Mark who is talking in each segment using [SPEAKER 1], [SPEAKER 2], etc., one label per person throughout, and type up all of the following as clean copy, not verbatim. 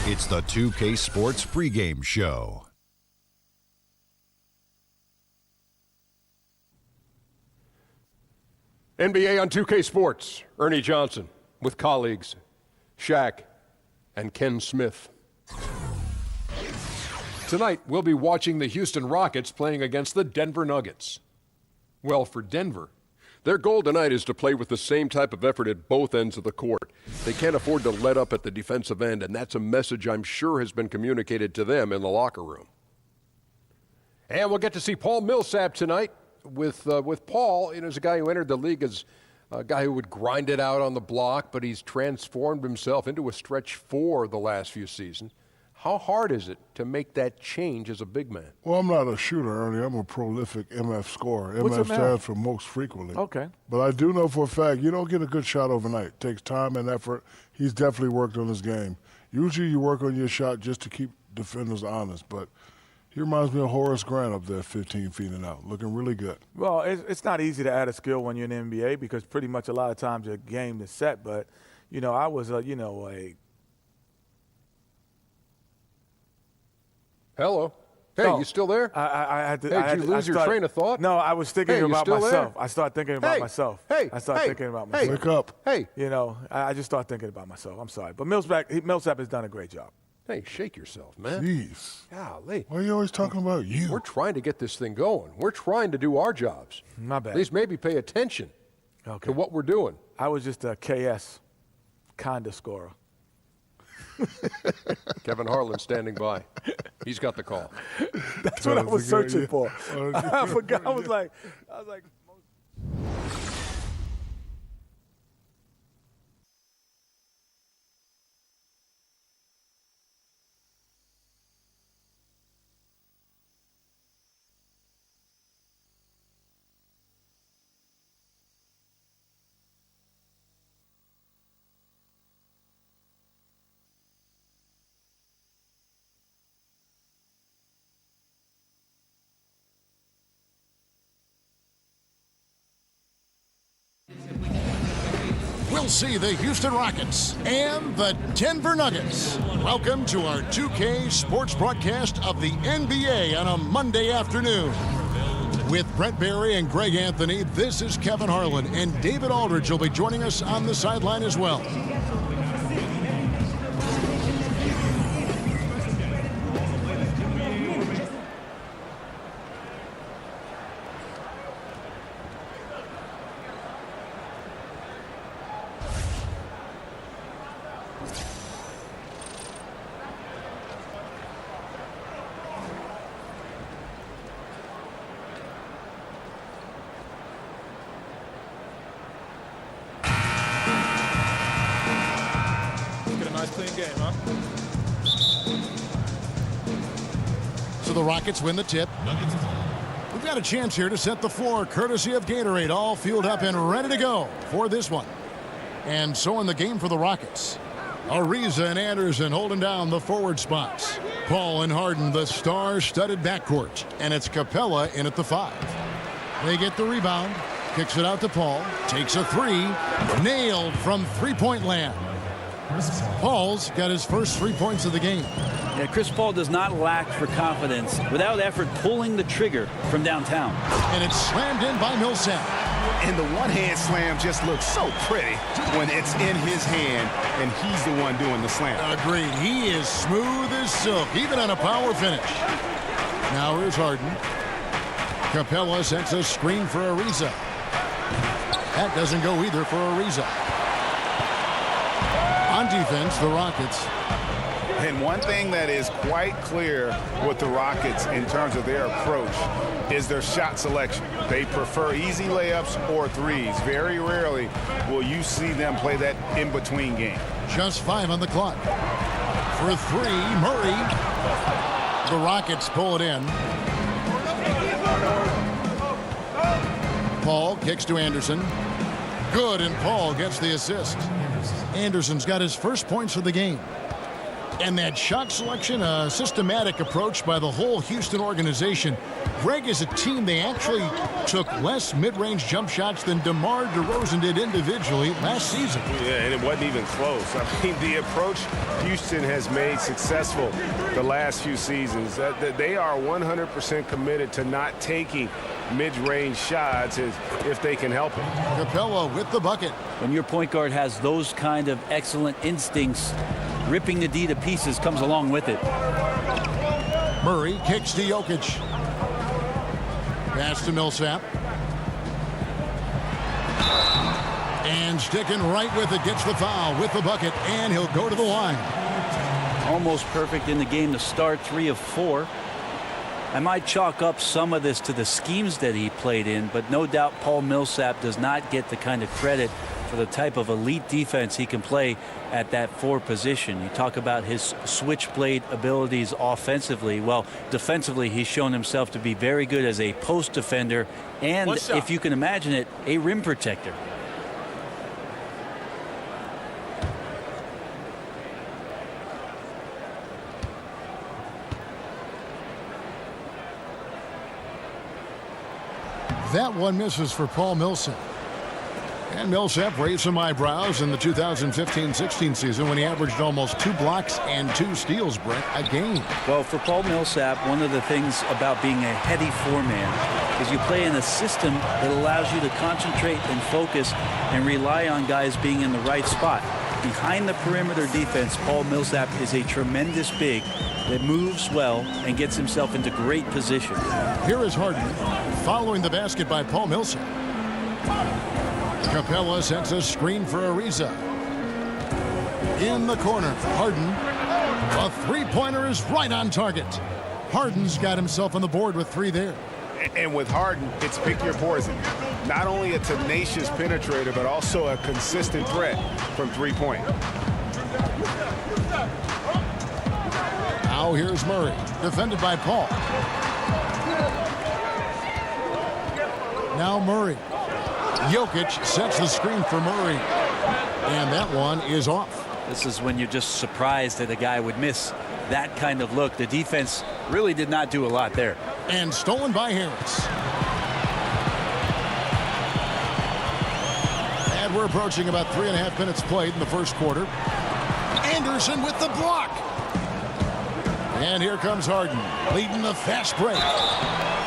[SPEAKER 1] It's the 2K Sports pregame show.
[SPEAKER 2] NBA on 2K Sports. Ernie Johnson with colleagues Shaq and Ken Smith. Tonight, we'll be watching the Houston Rockets playing against the Denver Nuggets. Well, for Denver, their goal tonight is to play with the same type of effort at both ends of the court. They can't afford to let up at the defensive end, and that's a message I'm sure has been communicated to them in the locker room. And we'll get to see Paul Millsap tonight. With Paul, as a guy who entered the league as a guy who would grind it out on the block, but he's transformed himself into a stretch four the last few seasons. How hard is it to make that change as a big man?
[SPEAKER 3] Well, I'm not a shooter, Ernie. I'm a prolific MF scorer. MF stands for most frequently.
[SPEAKER 4] Okay.
[SPEAKER 3] But I do know for a fact you don't get a good shot overnight. It takes time and effort. He's definitely worked on his game. Usually you work on your shot just to keep defenders honest, but he reminds me of Horace Grant up there 15 feet and out, looking really good.
[SPEAKER 4] Well, it's not easy to add a skill when you're in the NBA because pretty much a lot of times your game is set. But, I was,
[SPEAKER 2] Hello. Hey, you still there? Did you lose your train of thought?
[SPEAKER 4] No, I was thinking about myself. I started thinking about myself.
[SPEAKER 2] I
[SPEAKER 4] started thinking about myself.
[SPEAKER 3] Wake up.
[SPEAKER 2] Hey.
[SPEAKER 4] I just started thinking about myself. I'm sorry. But Millsap has done a great job.
[SPEAKER 2] Hey, shake yourself, man.
[SPEAKER 3] Jeez.
[SPEAKER 2] Golly.
[SPEAKER 3] Why are you always talking about you?
[SPEAKER 2] We're trying to get this thing going. We're trying to do our jobs.
[SPEAKER 4] My bad.
[SPEAKER 2] At least maybe pay attention to what we're doing.
[SPEAKER 4] I was just a KS kind of scorer.
[SPEAKER 2] Kevin Harlan standing by. He's got the call.
[SPEAKER 4] That's what I was searching for. I forgot. I was like.
[SPEAKER 5] We'll see the Houston Rockets and the Denver Nuggets. Welcome to our 2K Sports broadcast of the NBA on a Monday afternoon. With Brent Barry and Greg Anthony, this is Kevin Harlan, and David Aldridge will be joining us on the sideline as well. So the Rockets win the tip. We've got a chance here to set the floor, courtesy of Gatorade, all fueled up and ready to go for this one. And so in the game for the Rockets, Ariza and Anderson holding down the forward spots. Paul and Harden, the star-studded backcourt. And it's Capella in at the 5. They get the rebound, kicks it out to Paul, takes a 3, nailed from three-point land. Paul's got his first 3 points of the game.
[SPEAKER 6] Yeah, Chris Paul does not lack for confidence without effort pulling the trigger from downtown.
[SPEAKER 5] And it's slammed in by Millsap.
[SPEAKER 7] And the one-hand slam just looks so pretty when it's in his hand and he's the one doing the slam.
[SPEAKER 5] Agreed. He is smooth as silk, even on a power finish. Now here's Harden. Capella sets a screen for Ariza. That doesn't go either for Ariza. On defense, the Rockets.
[SPEAKER 7] And one thing that is quite clear with the Rockets in terms of their approach is their shot selection. They prefer easy layups or threes. Very rarely will you see them play that in-between game.
[SPEAKER 5] Just 5 on the clock. For 3, Murray. The Rockets pull it in. Paul kicks to Anderson. Good, and Paul gets the assist. Anderson's got his first points of the game. And that shot selection, a systematic approach by the whole Houston organization. Greg, is a team, they actually took less mid-range jump shots than DeMar DeRozan did individually last season.
[SPEAKER 7] Yeah, and it wasn't even close. I mean, the approach Houston has made successful the last few seasons, they are 100% committed to not taking mid-range shots if they can help it.
[SPEAKER 5] Capella with the bucket.
[SPEAKER 6] When your point guard has those kind of excellent instincts, ripping the D to pieces comes along with it.
[SPEAKER 5] Murray kicks to Jokic. Pass to Millsap. And sticking right with it, gets the foul with the bucket, and he'll go to the line.
[SPEAKER 6] Almost perfect in the game to start, 3 of 4. I might chalk up some of this to the schemes that he played in, but no doubt Paul Millsap does not get the kind of credit for the type of elite defense he can play at that 4 position. You talk about his switchblade abilities offensively. Well, defensively, he's shown himself to be very good as a post defender and, if you can imagine it, a rim protector.
[SPEAKER 5] That one misses for Paul Millsap. And Millsap raised some eyebrows in the 2015-16 season when he averaged almost 2 blocks and 2 steals, Brett, a game.
[SPEAKER 6] Well, for Paul Millsap, one of the things about being a heady 4-man is you play in a system that allows you to concentrate and focus and rely on guys being in the right spot. Behind the perimeter defense, Paul Millsap is a tremendous big that moves well and gets himself into great position.
[SPEAKER 5] Here is Harden following the basket by Paul Millsap. Capella sets a screen for Ariza. In the corner, Harden. A three-pointer is right on target. Harden's got himself on the board with 3 there.
[SPEAKER 7] And with Harden, it's pick your poison. Not only a tenacious penetrator, but also a consistent threat from 3-point.
[SPEAKER 5] Now here's Murray, defended by Paul. Now Murray. Jokic sets the screen for Murray. And that one is off.
[SPEAKER 6] This is when you're just surprised that a guy would miss that kind of look. The defense really did not do a lot there.
[SPEAKER 5] And stolen by Harris. And we're approaching about 3.5 minutes played in the first quarter. Anderson with the block. And here comes Harden, leading the fast break.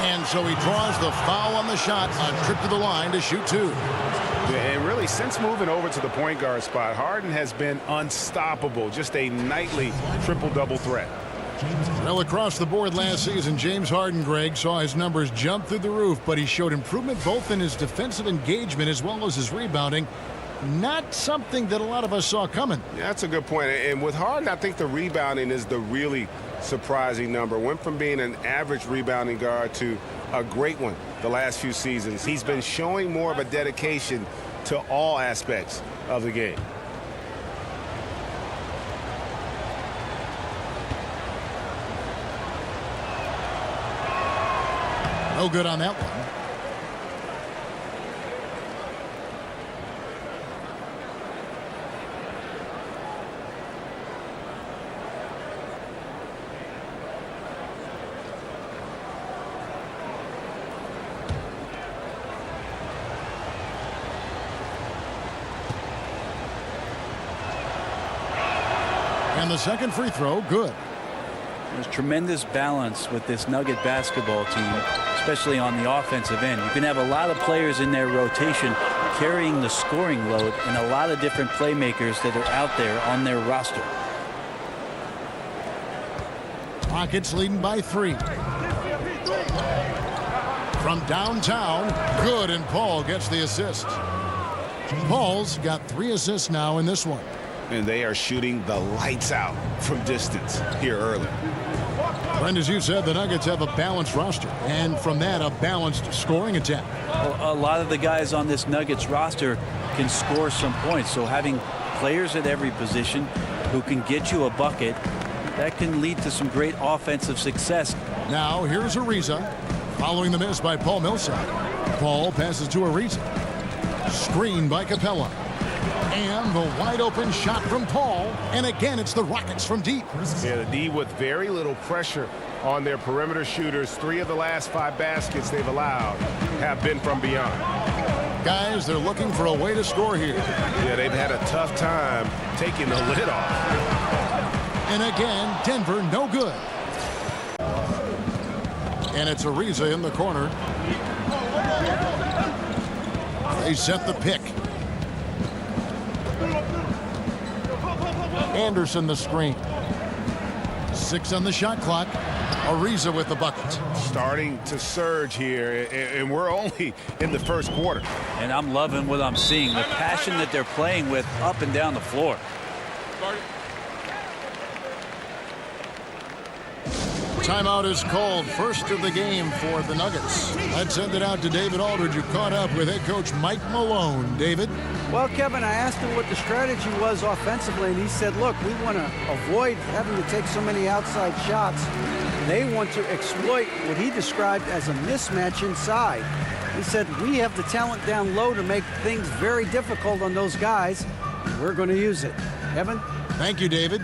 [SPEAKER 5] And so he draws the foul on the shot, a trip to the line to shoot 2.
[SPEAKER 7] And really, since moving over to the point guard spot, Harden has been unstoppable. Just a nightly triple-double threat.
[SPEAKER 5] Well, across the board last season, James Harden, Greg, saw his numbers jump through the roof, but he showed improvement both in his defensive engagement as well as his rebounding. Not something that a lot of us saw coming.
[SPEAKER 7] Yeah, that's a good point. And with Harden, I think the rebounding is the really surprising number. Went from being an average rebounding guard to a great one the last few seasons. He's been showing more of a dedication to all aspects of the game.
[SPEAKER 5] No good on that one. And the second free throw, good.
[SPEAKER 6] There's tremendous balance with this Nugget basketball team, especially on the offensive end. You can have a lot of players in their rotation carrying the scoring load and a lot of different playmakers that are out there on their roster.
[SPEAKER 5] Rockets leading by 3. From downtown, good, and Paul gets the assist. Paul's got 3 assists now in this one.
[SPEAKER 7] And they are shooting the lights out from distance here early.
[SPEAKER 5] And as you said, the Nuggets have a balanced roster. And from that, a balanced scoring attack.
[SPEAKER 6] Well, a lot of the guys on this Nuggets roster can score some points. So having players at every position who can get you a bucket, that can lead to some great offensive success.
[SPEAKER 5] Now here's Ariza following the miss by Paul Millsap. Paul passes to Ariza. Screen by Capella. And the wide open shot from Paul. And again, it's the Rockets from deep.
[SPEAKER 7] Yeah, the D with very little pressure on their perimeter shooters. 3 of the last 5 baskets they've allowed have been from beyond.
[SPEAKER 5] Guys, they're looking for a way to score here.
[SPEAKER 7] Yeah, they've had a tough time taking the lid off.
[SPEAKER 5] And again, Denver no good. And it's Ariza in the corner. They set the pick. Anderson the screen. 6 on the shot clock. Ariza with the bucket.
[SPEAKER 7] Starting to surge here, and we're only in the first quarter.
[SPEAKER 6] And I'm loving what I'm seeing. The passion that they're playing with up and down the floor.
[SPEAKER 5] Timeout is called. First of the game for the Nuggets. Let's send it out to David Aldridge, who caught up with head coach Mike Malone. David?
[SPEAKER 8] Well, Kevin, I asked him what the strategy was offensively, and he said, look, we want to avoid having to take so many outside shots. They want to exploit what he described as a mismatch inside. He said, we have the talent down low to make things very difficult on those guys. We're going to use it. Kevin?
[SPEAKER 5] Thank you, David.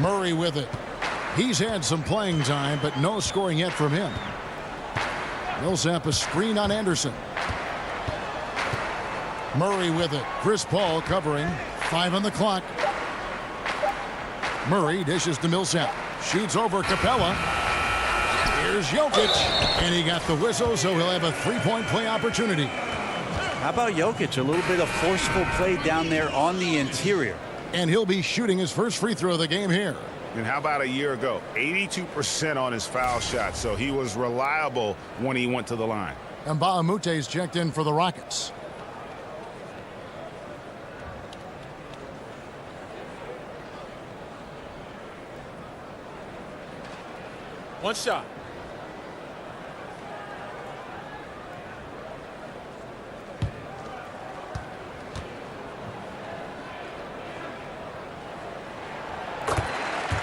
[SPEAKER 5] Murray with it. He's had some playing time, but no scoring yet from him. Millsap a screen on Anderson. Murray with it. Chris Paul covering. 5 on the clock. Murray dishes to Millsap. Shoots over Capella. Here's Jokic. And he got the whistle, so he'll have a 3-point play opportunity.
[SPEAKER 6] How about Jokic? A little bit of forceful play down there on the interior.
[SPEAKER 5] And he'll be shooting his first free throw of the game here.
[SPEAKER 7] And how about a year ago? 82% on his foul shot, so he was reliable when he went to the line.
[SPEAKER 5] And Mbah-a-Moute's checked in for the Rockets.
[SPEAKER 4] One shot.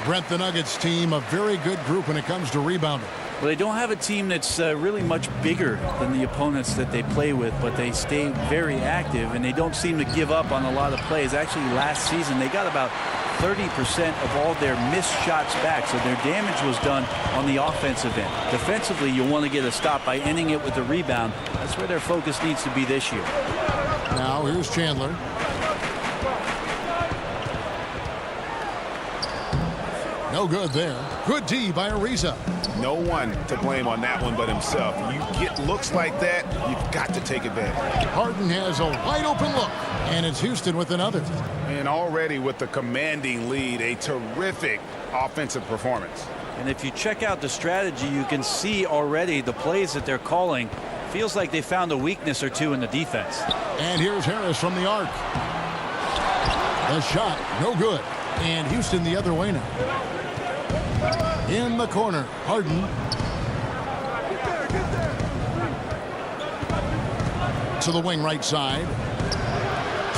[SPEAKER 5] Brent, the Nuggets team, a very good group when it comes to rebounding.
[SPEAKER 6] Well, they don't have a team that's really much bigger than the opponents that they play with, but they stay very active, and they don't seem to give up on a lot of plays. Actually, last season, they got about 30% of all their missed shots back, so their damage was done on the offensive end. Defensively, you'll want to get a stop by ending it with a rebound. That's where their focus needs to be this year.
[SPEAKER 5] Now, here's Chandler. No good there. Good D by Ariza.
[SPEAKER 7] No one to blame on that one but himself. You get looks like that, you've got to take advantage.
[SPEAKER 5] Harden has a wide open look, and it's Houston with another.
[SPEAKER 7] And already with the commanding lead, a terrific offensive performance.
[SPEAKER 6] And if you check out the strategy, you can see already the plays that they're calling. Feels like they found a weakness or two in the defense.
[SPEAKER 5] And here's Harris from the arc. The shot, no good. And Houston the other way now. In the corner, Harden. To the wing right side.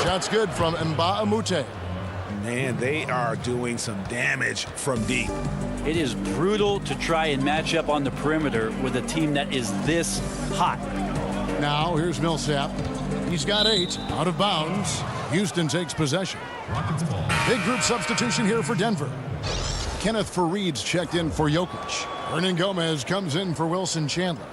[SPEAKER 5] Shot's good from Mbah-a-Moute.
[SPEAKER 7] Man, they are doing some damage from deep.
[SPEAKER 6] It is brutal to try and match up on the perimeter with a team that is this hot.
[SPEAKER 5] Now here's Millsap. He's got 8 out of bounds. Houston takes possession. Big group substitution here for Denver. Kenneth Faried's checked in for Jokic. Hernan Gomez comes in for Wilson Chandler.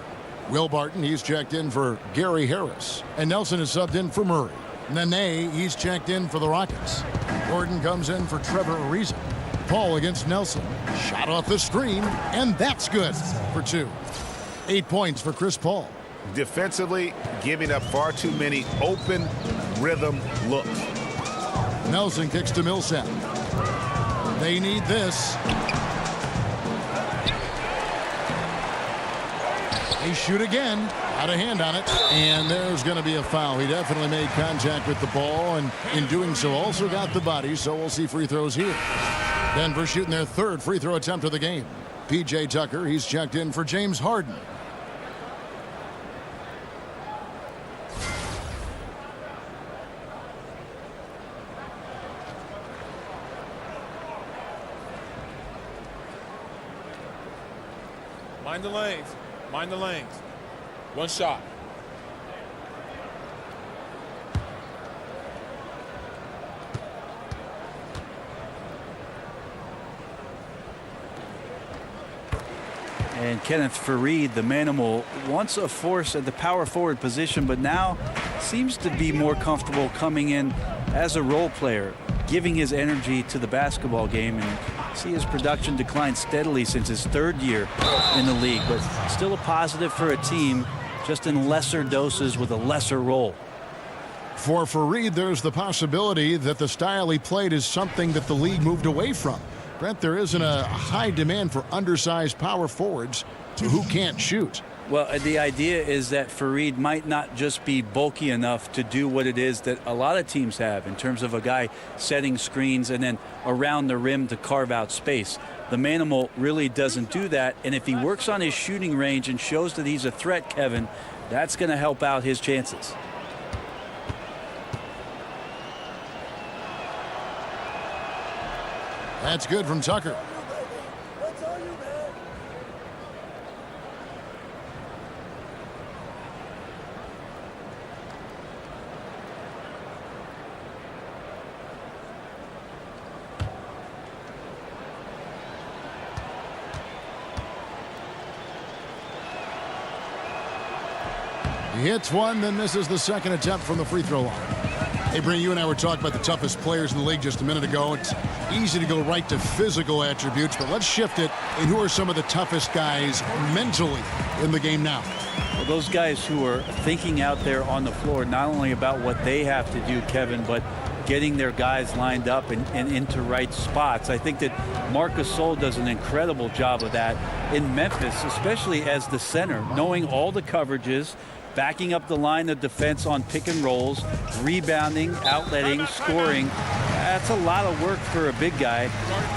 [SPEAKER 5] Will Barton, he's checked in for Gary Harris. And Nelson is subbed in for Murray. Nene, he's checked in for the Rockets. Gordon comes in for Trevor Ariza. Paul against Nelson. Shot off the screen, and that's good for 2. 8 points for Chris Paul.
[SPEAKER 7] Defensively, giving up far too many open rhythm looks.
[SPEAKER 5] Nelson kicks to Millsap. They need this. They shoot again. Out of hand on it. And there's going to be a foul. He definitely made contact with the ball, and in doing so also got the body, so we'll see free throws here. Denver shooting their third free throw attempt of the game. P.J. Tucker, he's checked in for James Harden.
[SPEAKER 9] Mind the lanes. Mind the lanes. One shot.
[SPEAKER 6] And Kenneth Faried, the Manimal, once a force at the power forward position, but now seems to be more comfortable coming in as a role player, giving his energy to the basketball game, and see his production decline steadily since his third year in the league, but still a positive for a team, just in lesser doses with a lesser role.
[SPEAKER 5] For Faried, there's the possibility that the style he played is something that the league moved away from. Brent, there isn't a high demand for undersized power forwards who can't shoot.
[SPEAKER 6] Well, the idea is that Faried might not just be bulky enough to do what it is that a lot of teams have in terms of a guy setting screens and then around the rim to carve out space. The Manimal really doesn't do that, and if he works on his shooting range and shows that he's a threat, Kevin, that's going to help out his chances.
[SPEAKER 5] That's good from Tucker. He hits one, then misses the second attempt from the free throw line. Hey, Brent, you and I were talking about the toughest players in the league just a minute ago. It's easy to go right to physical attributes, but let's shift it. And who are some of the toughest guys mentally in the game now?
[SPEAKER 6] Well, those guys who are thinking out there on the floor, not only about what they have to do, Kevin, but getting their guys lined up and into right spots. I think that Marc Gasol does an incredible job of that in Memphis, especially as the center, knowing all the coverages, backing up the line of defense on pick and rolls, rebounding, outletting, scoring. That's a lot of work for a big guy.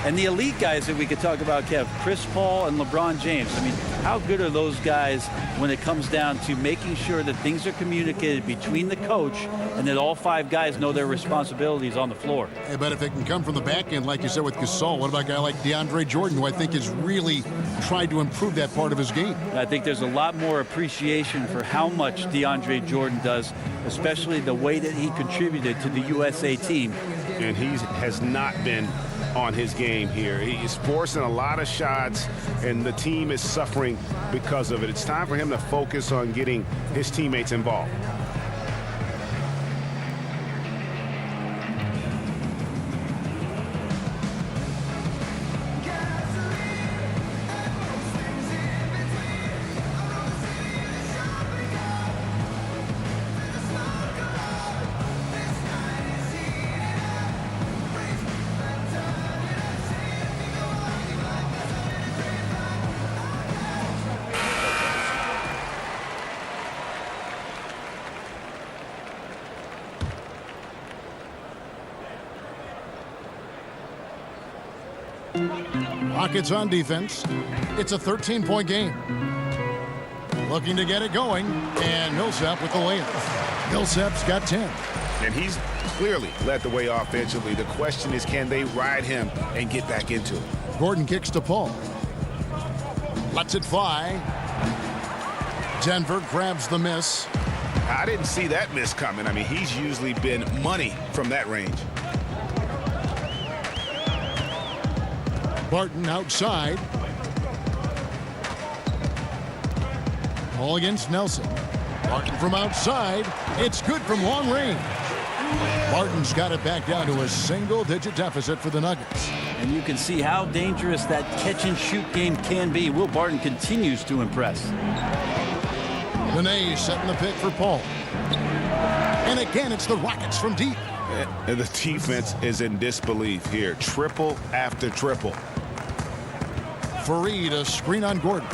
[SPEAKER 6] And the elite guys that we could talk about, Kev, Chris Paul and LeBron James. I mean, how good are those guys when it comes down to making sure that things are communicated between the coach and that all five guys know their responsibilities on the floor?
[SPEAKER 5] Hey, but if it can come from the back end, like you said with Gasol, what about a guy like DeAndre Jordan, who I think has really tried to improve that part of his game?
[SPEAKER 6] I think there's a lot more appreciation for how much DeAndre Jordan does, especially the way that he contributed to the USA team.
[SPEAKER 7] And he has not been on his game here. He's forcing a lot of shots, and the team is suffering because of it. It's time for him to focus on getting his teammates involved.
[SPEAKER 5] Rockets on defense. It's a 13-point game. Looking to get it going, and Millsap with the layup. Millsap's got 10.
[SPEAKER 7] And he's clearly led the way offensively. The question is, can they ride him and get back into it?
[SPEAKER 5] Gordon kicks to Paul. Lets it fly. Denver grabs the miss.
[SPEAKER 7] I didn't see that miss coming. I mean, he's usually been money from that range.
[SPEAKER 5] Barton outside. Ball against Nelson. Barton from outside. It's good from long range. Barton's got it back down to a single-digit deficit for the Nuggets.
[SPEAKER 6] And you can see how dangerous that catch-and-shoot game can be. Will Barton continues to impress.
[SPEAKER 5] Benet setting the pick for Paul. And again, it's the Rockets from deep.
[SPEAKER 7] And the defense is in disbelief here. Triple after triple.
[SPEAKER 5] Fareed, a screen on Gordon.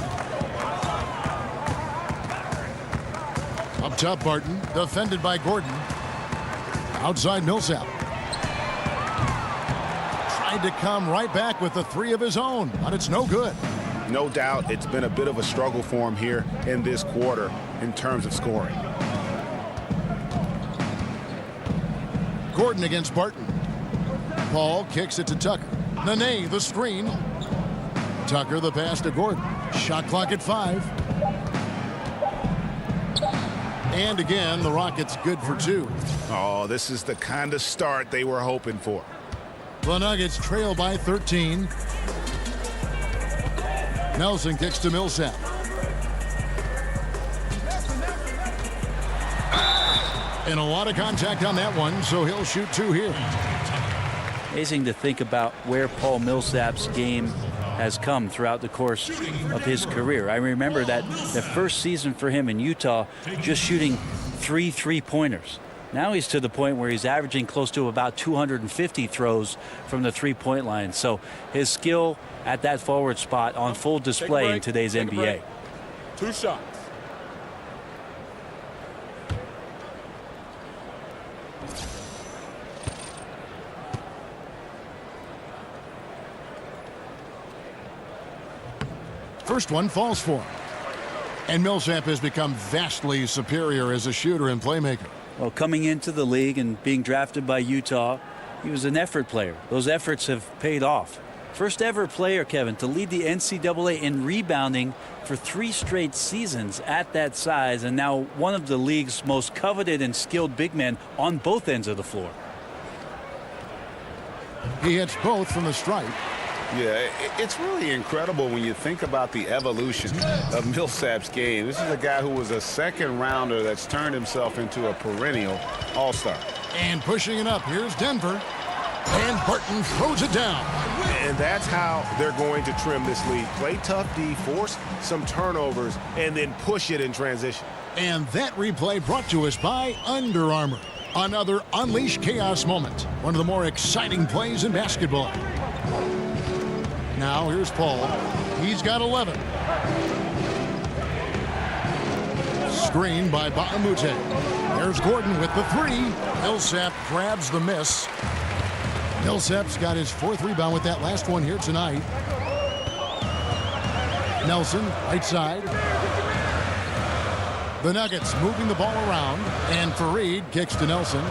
[SPEAKER 5] Up top, Barton, defended by Gordon. Outside, Millsap. Tried to come right back with the three of his own, but it's no good.
[SPEAKER 7] No doubt it's been a bit of a struggle for him here in this quarter in terms of scoring.
[SPEAKER 5] Gordon against Barton. Paul kicks it to Tucker. Nene, the screen. Tucker, the pass to Gordon. Shot clock at 5. And again, the Rockets good for 2.
[SPEAKER 7] Oh, this is the kind of start they were hoping for.
[SPEAKER 5] The Nuggets trail by 13. Nelson kicks to Millsap. And a lot of contact on that one, so he'll shoot 2 here.
[SPEAKER 6] Amazing to think about where Paul Millsap's game has come throughout the course of his career. I remember that the first season for him in Utah, just shooting 3 3-pointers. Now he's to the point where he's averaging close to about 250 throws from the three-point line. So his skill at that forward spot on full display in today's NBA.
[SPEAKER 9] 2 shots.
[SPEAKER 5] First one falls for him. And Millsap has become vastly superior as a shooter and playmaker.
[SPEAKER 6] Well, coming into the league and being drafted by Utah, he was an effort player. Those efforts have paid off. First ever player, Kevin, to lead the NCAA in rebounding for 3 straight seasons at that size, and now one of the league's most coveted and skilled big men on both ends of the floor.
[SPEAKER 5] He hits both from the stripe.
[SPEAKER 7] Yeah, it's really incredible when you think about the evolution of Millsap's game. This is a guy who was a second rounder that's turned himself into a perennial all-star.
[SPEAKER 5] And pushing it up, here's Denver. And Barton throws it down.
[SPEAKER 7] And that's how they're going to trim this lead. Play tough D, force some turnovers, and then push it in transition.
[SPEAKER 5] And that replay brought to us by Under Armour. Another Unleash Chaos moment. One of the more exciting plays in basketball. Now here's Paul. He's got 11. Screen by Baamute. There's Gordon with the 3. Millsap grabs the miss. Millsap's got his 4th rebound with that last one here tonight. Nelson, right side. The Nuggets moving the ball around, and Fareed kicks to Nelson.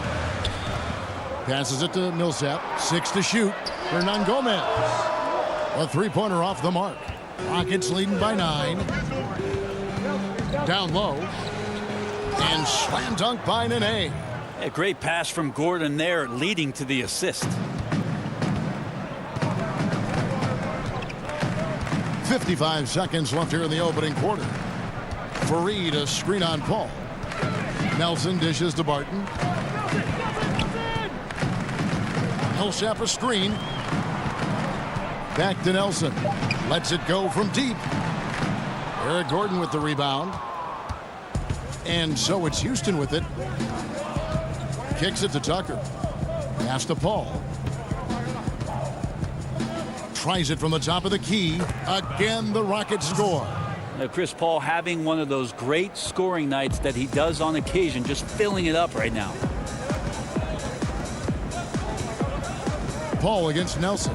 [SPEAKER 5] Passes it to Millsap. 6 to shoot. Hernan Gomez. A 3-pointer off the mark. Rockets leading by 9. Down low. And slam dunk by Nene.
[SPEAKER 6] A great pass from Gordon there, leading to the assist.
[SPEAKER 5] 55 seconds left here in the opening quarter. Fareed, a screen on Paul. Nelson dishes to Barton. Millsap, a screen. Back to Nelson. Lets it go from deep. Eric Gordon with the rebound. And so it's Houston with it. Kicks it to Tucker. Pass to Paul. Tries it from the top of the key. Again, the Rockets score.
[SPEAKER 6] Now, Chris Paul having one of those great scoring nights that he does on occasion, just filling it up right now.
[SPEAKER 5] Paul against Nelson.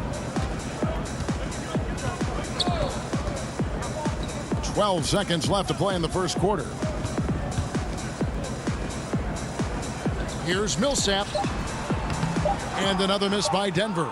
[SPEAKER 5] 12 seconds left to play in the first quarter. Here's Millsap. And another miss by Denver.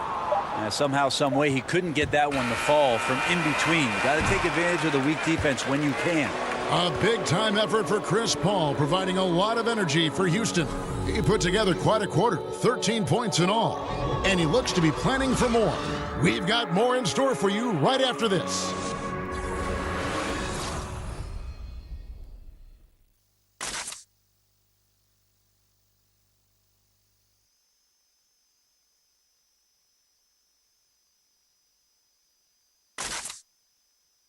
[SPEAKER 6] Somehow, some way, he couldn't get that one to fall from in between. Got to take advantage of the weak defense when you can.
[SPEAKER 5] A big-time effort for Chris Paul, providing a lot of energy for Houston. He put together quite a quarter, 13 points in all. And he looks to be planning for more. We've got more in store for you right after this.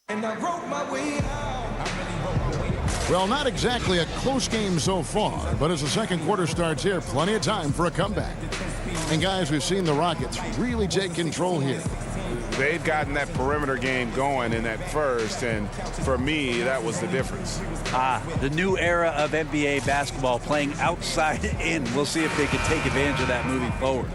[SPEAKER 10] And I wrote my way out. I really wrote my way out.
[SPEAKER 5] Well, not exactly a close game so far, but as the second quarter starts here, plenty of time for a comeback. And guys, we've seen the Rockets really take control here.
[SPEAKER 7] They've gotten that perimeter game going in that first, and for me, that was the difference.
[SPEAKER 6] The new era of NBA basketball, playing outside in. We'll see if they can take advantage of that moving forward.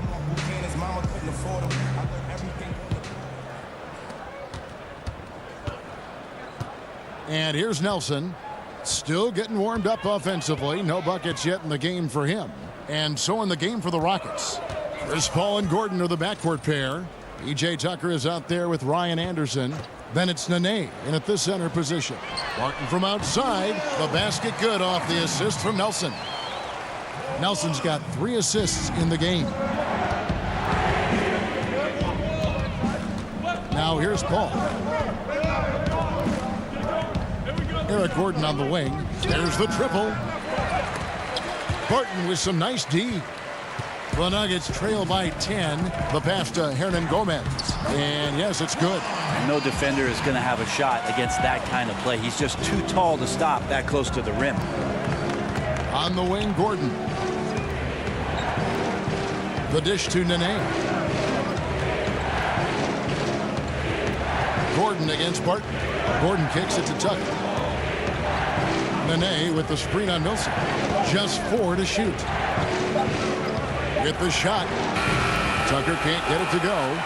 [SPEAKER 5] And here's Nelson, still getting warmed up offensively. No buckets yet in the game for him. And so in the game for the Rockets. Chris Paul and Gordon are the backcourt pair. P.J. Tucker is out there with Ryan Anderson. Then it's Nene in at the center position. Barton from outside. The basket good off the assist from Nelson. Nelson's got 3 assists in the game. Now here's Paul. Eric Gordon on the wing. There's the triple. Barton with some nice D. The Nuggets trail by 10. The pass to Hernan Gomez. And yes, it's good.
[SPEAKER 6] No defender is going to have a shot against that kind of play. He's just too tall to stop that close to the rim.
[SPEAKER 5] On the wing, Gordon. The dish to Nene. Gordon against Barton. Gordon kicks it to Tucker. Nene with the screen on Millsap. Just 4 to shoot. With the shot. Tucker can't get it to go.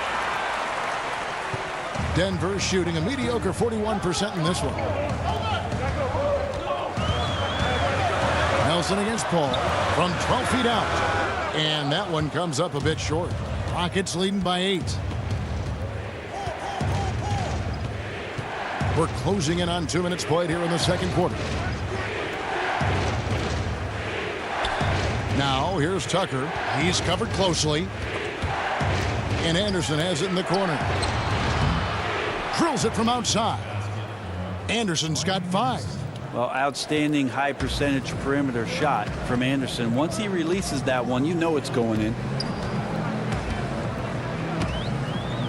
[SPEAKER 5] Denver shooting a mediocre 41% in this one. Nelson against Paul from 12 feet out. And that one comes up a bit short. Rockets leading by 8. We're closing in on 2 minutes played here in the second quarter. Now, here's Tucker. He's covered closely. And Anderson has it in the corner. Drills it from outside. Anderson's got 5.
[SPEAKER 6] Well, outstanding high percentage perimeter shot from Anderson. Once he releases that one, you know it's going in.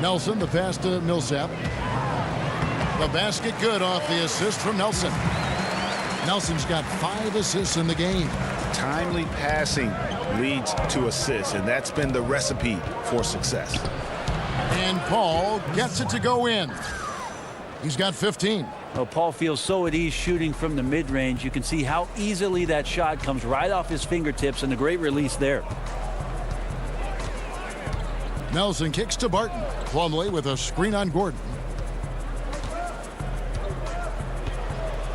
[SPEAKER 5] Nelson, the pass to Millsap. The basket good off the assist from Nelson. Nelson's got 5 assists in the game.
[SPEAKER 7] Timely passing leads to assists, and that's been the recipe for success.
[SPEAKER 5] And Paul gets it to go in. He's got 15.
[SPEAKER 6] Well, Paul feels so at ease shooting from the mid-range. You can see how easily that shot comes right off his fingertips, and a great release there.
[SPEAKER 5] Nelson kicks to Barton. Plumlee with a screen on Gordon.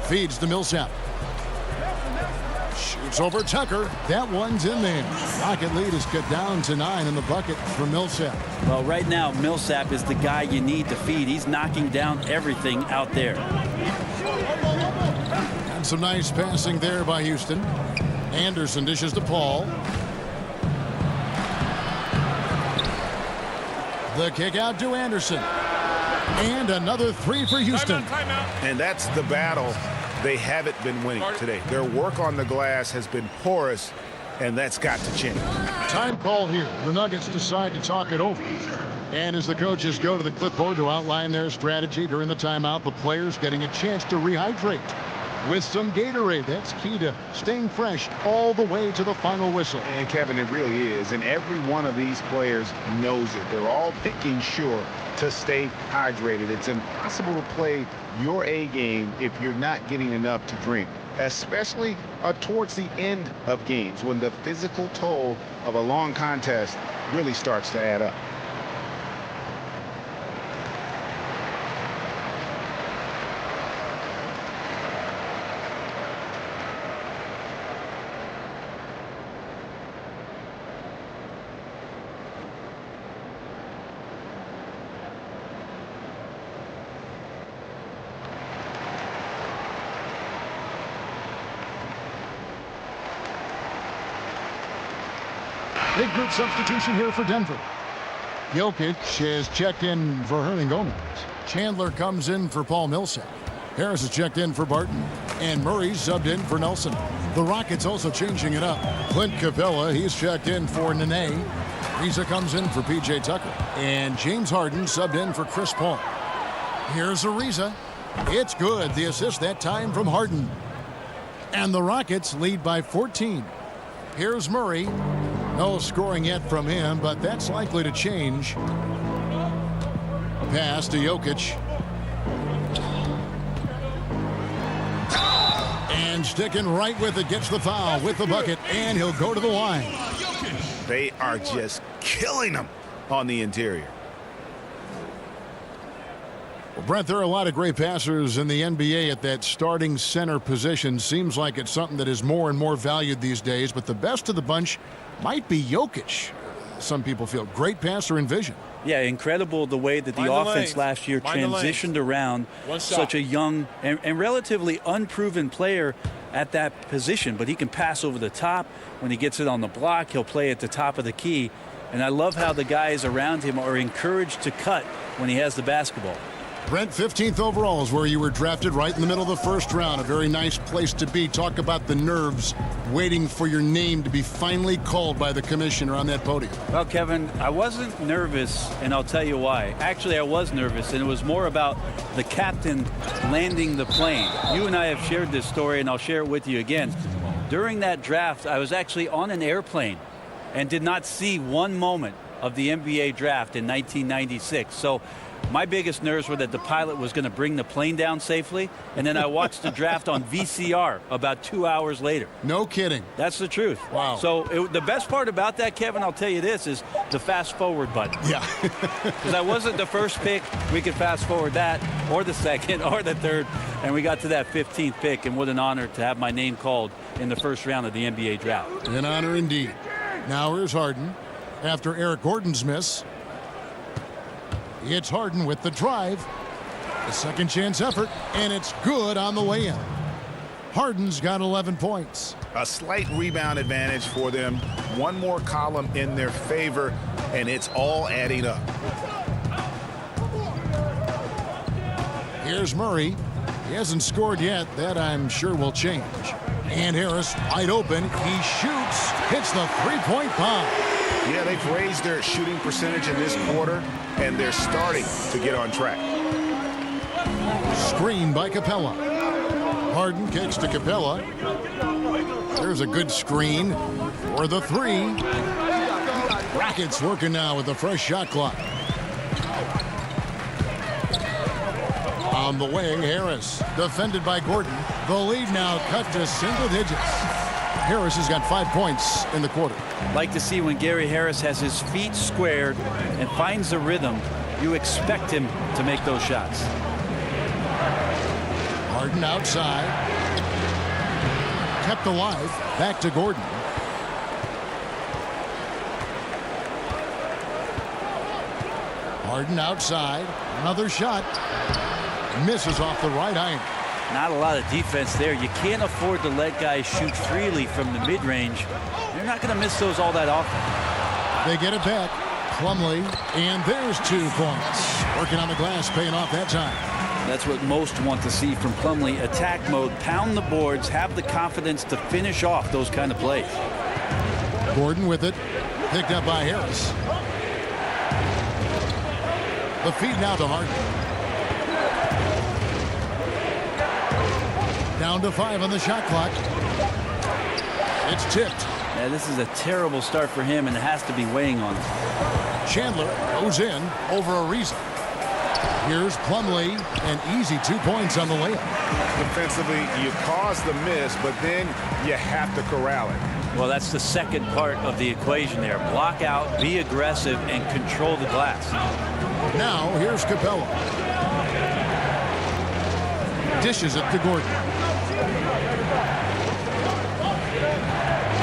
[SPEAKER 5] Feeds to Millsap. Shoots over Tucker. That one's in there. Rocket lead is cut down to 9 in the bucket for Millsap.
[SPEAKER 6] Well, right now, Millsap is the guy you need to feed. He's knocking down everything out there.
[SPEAKER 5] And some nice passing there by Houston. Anderson dishes to Paul. The kick out to Anderson. And another 3 for Houston.
[SPEAKER 7] And that's the battle they haven't been winning today. Their work on the glass has been porous, and that's got to change.
[SPEAKER 5] Time call here. The Nuggets decide to talk it over. And as the coaches go to the clipboard to outline their strategy during the timeout, the players getting a chance to rehydrate with some Gatorade. That's key to staying fresh all the way to the final whistle.
[SPEAKER 7] And Kevin, it really is. And every one of these players knows it. They're all making sure to stay hydrated. It's impossible to play your A game if you're not getting enough to drink, especially towards the end of games when the physical toll of a long contest really starts to add up.
[SPEAKER 5] Big group substitution here for Denver. Jokic is checked in for Hernan Gomez. Chandler comes in for Paul Millsap. Harris is checked in for Barton. And Murray's subbed in for Nelson. The Rockets also changing it up. Clint Capella, he's checked in for Nene. Ariza comes in for P.J. Tucker. And James Harden subbed in for Chris Paul. Here's Ariza. It's good. The assist that time from Harden. And the Rockets lead by 14. Here's Murray. No scoring yet from him, but that's likely to change. Pass to Jokic. And sticking right with it, gets the foul with the bucket, and he'll go to the line.
[SPEAKER 7] They are just killing them on the interior.
[SPEAKER 5] Well, Brent, there are a lot of great passers in the NBA at that starting center position. Seems like it's something that is more and more valued these days, but the best of the bunch might be Jokic. Some people feel great passer in vision.
[SPEAKER 6] Yeah, incredible the way that the offense last year transitioned around such a young and relatively unproven player at that position. But he can pass over the top. When he gets it on the block, he'll play at the top of the key. And I love how the guys around him are encouraged to cut when he has the basketball.
[SPEAKER 5] Brent, 15th overall is where you were drafted, right in the middle of the first round. A very nice place to be. Talk about the nerves waiting for your name to be finally called by the commissioner on that podium.
[SPEAKER 6] Well, Kevin, I wasn't nervous, and I'll tell you why. Actually, I was nervous, and it was more about the captain landing the plane. You and I have shared this story, and I'll share it with you again. During that draft, I was actually on an airplane and did not see one moment of the NBA draft in 1996. So my biggest nerves were that the pilot was going to bring the plane down safely, and then I watched the draft on VCR about 2 hours later.
[SPEAKER 5] No kidding.
[SPEAKER 6] That's the truth.
[SPEAKER 5] Wow.
[SPEAKER 6] So the best part about that, Kevin, I'll tell you this, is the fast forward button.
[SPEAKER 5] Yeah.
[SPEAKER 6] Because I wasn't the first pick. We could fast forward that, or the second, or the third, and we got to that 15th pick, and what an honor to have my name called in the first round of the NBA draft.
[SPEAKER 5] An honor indeed. Now here's Harden after Eric Gordon's miss. It's Harden with the drive. A second chance effort, and it's good on the way in. Harden's got 11 points.
[SPEAKER 7] A slight rebound advantage for them. One more column in their favor, and it's all adding up.
[SPEAKER 5] Here's Murray. He hasn't scored yet. That, I'm sure, will change. And Harris, wide open. He shoots, hits the three-point bomb.
[SPEAKER 7] Yeah, they've raised their shooting percentage in this quarter, and they're starting to get on track.
[SPEAKER 5] Screen by Capella. Harden kicks to Capella. There's a good screen for the three. Rockets working now with a fresh shot clock. On the wing, Harris, defended by Gordon. The lead now cut to single digits. Harris has got 5 points in the quarter.
[SPEAKER 6] Like to see when Gary Harris has his feet squared and finds the rhythm, you expect him to make those shots.
[SPEAKER 5] Harden outside. Kept alive. Back to Gordon. Harden outside. Another shot. Misses off the right iron.
[SPEAKER 6] Not a lot of defense there. You can't afford to let guys shoot freely from the mid-range. You're not going to miss those all that often.
[SPEAKER 5] They get it back. Plumlee, and there's 2 points. Working on the glass, paying off that time.
[SPEAKER 6] That's what most want to see from Plumlee. Attack mode, pound the boards, have the confidence to finish off those kind of plays.
[SPEAKER 5] Gordon with it. Picked up by Harris. The feed now to Harden. Down to 5 on the shot clock. It's tipped.
[SPEAKER 6] Yeah, this is a terrible start for him, and it has to be weighing on him.
[SPEAKER 5] Chandler goes in over Ariza. Here's Plumlee, and easy 2 points on the layup.
[SPEAKER 7] Defensively, you cause the miss, but then you have to corral it.
[SPEAKER 6] Well, that's the second part of the equation there. Block out, be aggressive, and control the glass.
[SPEAKER 5] Now, here's Capella. Dishes it to Gordon.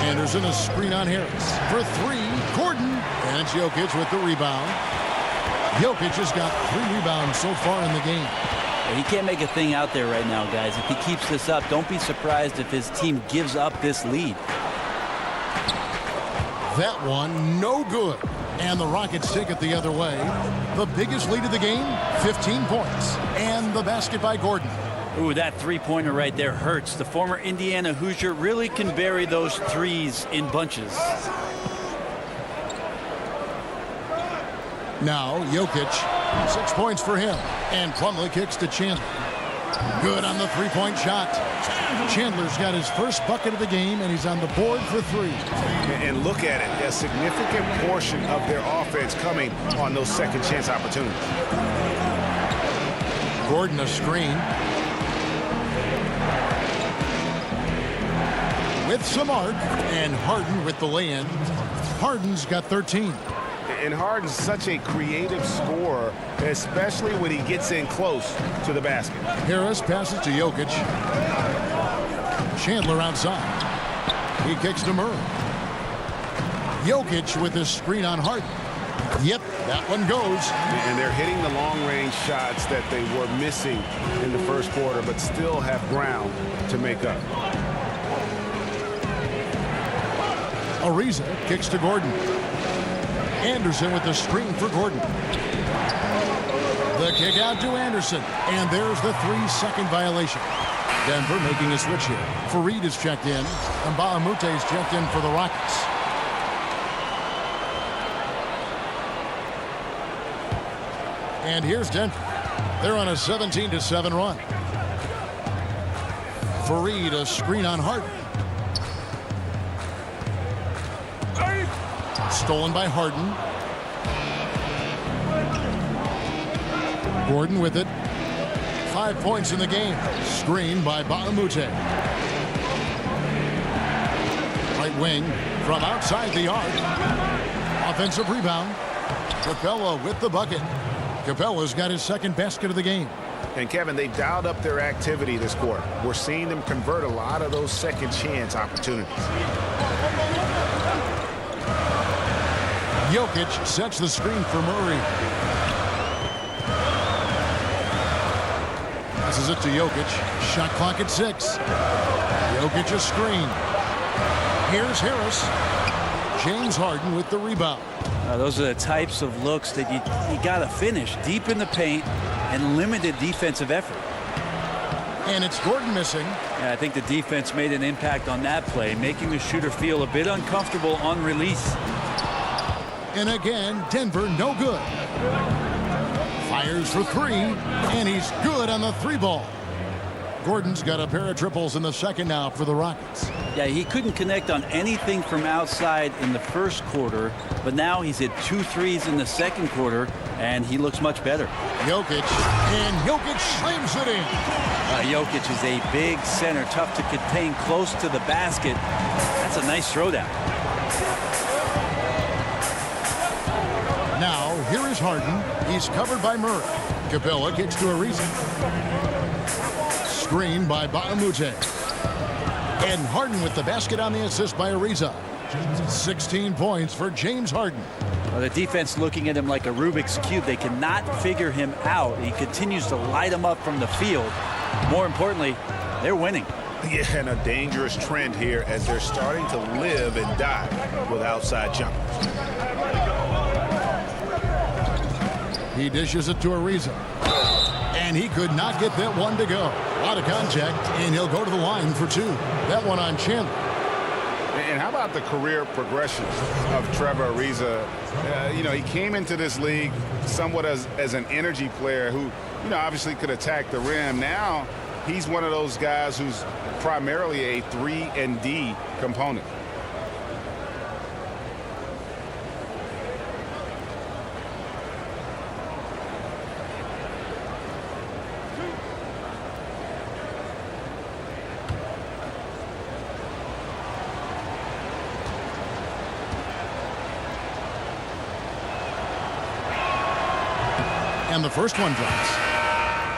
[SPEAKER 5] Anderson, a screen on Harris. For 3, Gordon. And it's Jokic with the rebound. Jokic has got 3 rebounds so far in the game.
[SPEAKER 6] He can't make a thing out there right now, guys. If he keeps this up, don't be surprised if his team gives up this lead.
[SPEAKER 5] That one, no good. And the Rockets take it the other way. The biggest lead of the game, 15 points. And the basket by Gordon.
[SPEAKER 6] Ooh, that three-pointer right there hurts. The former Indiana Hoosier really can bury those threes in bunches.
[SPEAKER 5] Now, Jokic, 6 points for him. And Plumlee kicks to Chandler. Good on the three-point shot. Chandler's got his first bucket of the game, and he's on the board for 3.
[SPEAKER 7] And look at it, a significant portion of their offense coming on those second chance opportunities.
[SPEAKER 5] Gordon a screen. With some arc, and Harden with the lay-in. Harden's got 13.
[SPEAKER 7] And Harden's such a creative scorer, especially when he gets in close to the basket.
[SPEAKER 5] Harris passes to Jokic. Chandler outside. He kicks to Murray. Jokic with his screen on Harden. Yep, that one goes.
[SPEAKER 7] And they're hitting the long-range shots that they were missing in the first quarter, but still have ground to make up.
[SPEAKER 5] Ariza kicks to Gordon. Anderson with the screen for Gordon. The kick out to Anderson. And there's the 3-second violation. Denver making a switch here. Fareed is checked in. And Bahamute is checked in for the Rockets. And here's Denver. They're on a 17-7 run. Fareed a screen on Harden. Stolen by Harden. Gordon with it. 5 points in the game. Screen by Bahamute. Right wing from outside the arc. Offensive rebound. Capella with the bucket. Capella's got his second basket of the game.
[SPEAKER 7] And Kevin, they've dialed up their activity this quarter. We're seeing them convert a lot of those second chance opportunities.
[SPEAKER 5] Jokic sets the screen for Murray. Passes it to Jokic. Shot clock at 6. Jokic a screen. Here's Harris. James Harden with the rebound.
[SPEAKER 6] Those are the types of looks that you got to finish deep in the paint and limited defensive effort.
[SPEAKER 5] And it's Gordon missing.
[SPEAKER 6] Yeah, I think the defense made an impact on that play, making the shooter feel a bit uncomfortable on release.
[SPEAKER 5] And again, Denver no good. Fires for 3, and he's good on the 3-ball. Gordon's got a pair of triples in the second now for the Rockets.
[SPEAKER 6] Yeah, he couldn't connect on anything from outside in the first quarter, but now he's hit 2 threes in the second quarter, and he looks much better.
[SPEAKER 5] Jokic, and Jokic slams it in.
[SPEAKER 6] Jokic is a big center, tough to contain close to the basket. That's a nice throwdown.
[SPEAKER 5] Now, here is Harden. He's covered by Murray. Capella kicks to Ariza. Screen by Bahamute. And Harden with the basket on the assist by Ariza. 16 points for James Harden.
[SPEAKER 6] Well, the defense looking at him like a Rubik's Cube. They cannot figure him out. He continues to light him up from the field. More importantly, they're winning.
[SPEAKER 7] Yeah, and a dangerous trend here as they're starting to live and die with outside jumpers.
[SPEAKER 5] He dishes it to Ariza. And he could not get that one to go. A lot of contact, and he'll go to the line for 2. That one on Chandler.
[SPEAKER 7] And how about the career progression of Trevor Ariza? He came into this league somewhat as an energy player who, obviously could attack the rim. Now he's one of those guys who's primarily a 3-and-D component.
[SPEAKER 5] And the first one drops.